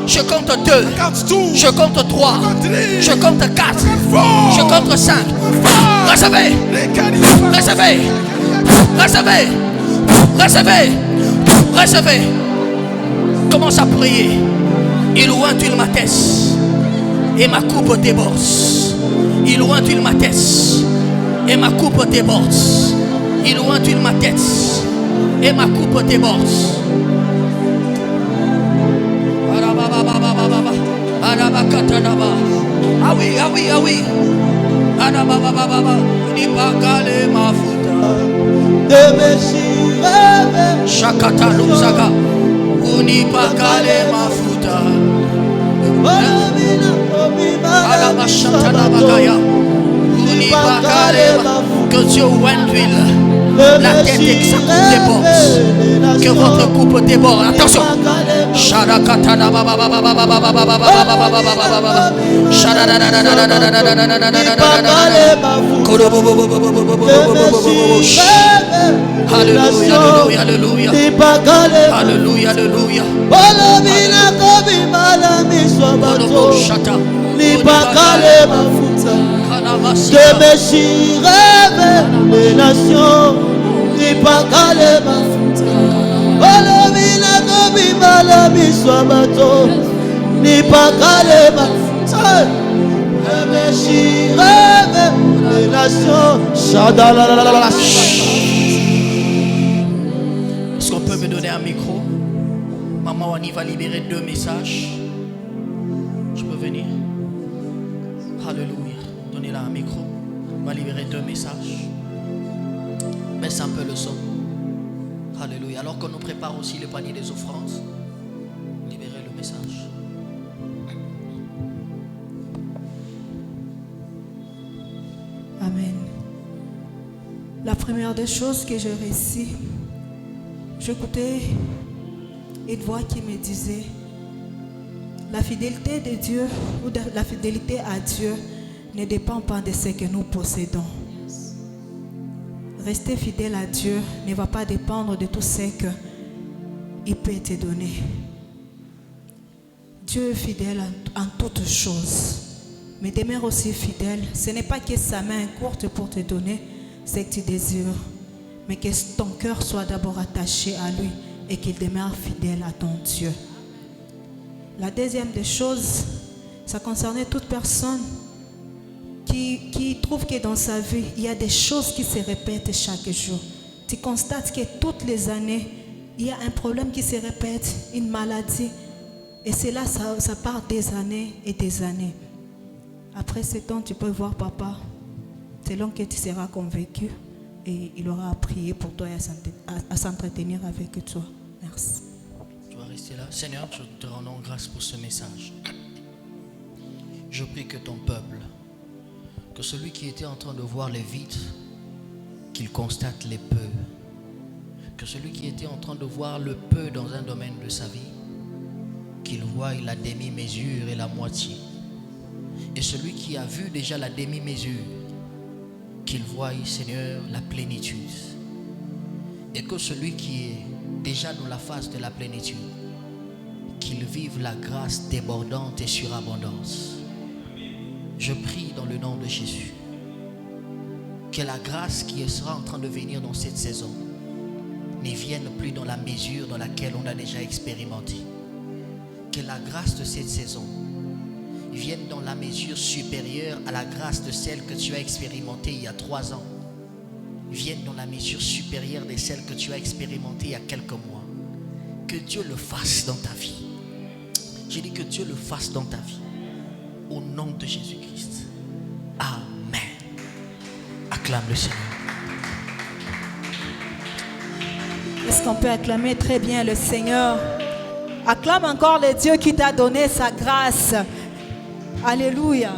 Speaker 1: Je compte 2. Je compte 3. Je compte 4. Je compte 5. Recevez. Recevez. Recevez. Recevez. Recevez. Commence à prier. Il oint-il ma tête et ma coupe déborde. Il oint-il ma tête et ma coupe déborde. Il oint-il ma tête et ma coupe déborde. Ah oui, ah oui, ah oui. Shakata Lusaga Unipakale Mafuta Alabashata Bagaya Unipakale. Que Dieu oint-il la tête et que sa coupe déborde. Que votre coupe déborde. Attention. Sharakatana Baba Baba Baba Baba Baba Alléluia, alléluia, alléluia, alléluia.
Speaker 2: Que Messie rêve les nations, ni pas calé ma futa. Olovina kobi malami swabato, ni pas calé ma futa. Que Messie rêve les nations, shadalala.
Speaker 1: Est-ce qu'on peut me donner un micro? Maman Wani va libérer 2 messages. Je peux venir? Alléluia. Donnez-la un micro. On va libérer 2 messages. Baisse un peu le son. Alléluia. Alors qu'on nous prépare aussi le panier des offrandes, libérez le message.
Speaker 4: Amen. La première des choses que j'ai réussi, j'écoutais une voix qui me disait: la fidélité de Dieu ou la fidélité à Dieu ne dépend pas de ce que nous possédons. rester fidèle à Dieu ne va pas dépendre de tout ce qu'il peut te donner. Dieu est fidèle en toutes choses. Mais demeure aussi fidèle. Ce n'est pas que sa main est courte pour te donner ce que tu désires, mais que ton cœur soit d'abord attaché à lui et qu'il demeure fidèle à ton Dieu. La deuxième des choses, ça concernait toute personne qui trouve que dans sa vie, il y a des choses qui se répètent chaque jour. Tu constates que toutes les années, il y a un problème qui se répète, une maladie. Et cela, ça part des années et des années. Après ce temps, tu peux voir papa, selon que tu seras convaincu, et il aura prié pour toi et à s'entretenir avec toi. Merci.
Speaker 1: Tu vas rester là. Seigneur, je te rends grâce pour ce message. Je prie que ton peuple, que celui qui était en train de voir les vides, qu'il constate les peu. Que celui qui était en train de voir le peu dans un domaine de sa vie, qu'il voie la demi-mesure et la moitié. Et celui qui a vu déjà la demi-mesure, qu'il voie, Seigneur, la plénitude. Et que celui qui est déjà dans la phase de la plénitude, qu'il vive la grâce débordante et surabondance. Je prie dans le nom de Jésus que la grâce qui sera en train de venir dans cette saison ne vienne plus dans la mesure dans laquelle on a déjà expérimenté. Que la grâce de cette saison vienne dans la mesure supérieure à la grâce de celle que tu as expérimentée il y a 3 ans. Vienne dans la mesure supérieure de celle que tu as expérimentée il y a quelques mois. Que Dieu le fasse dans ta vie. J'ai dit que Dieu le fasse dans ta vie. Au nom de Jésus-Christ. Amen. Acclame le Seigneur.
Speaker 4: Est-ce qu'on peut acclamer très bien le Seigneur? Acclame encore le Dieu qui t'a donné sa grâce. Alléluia.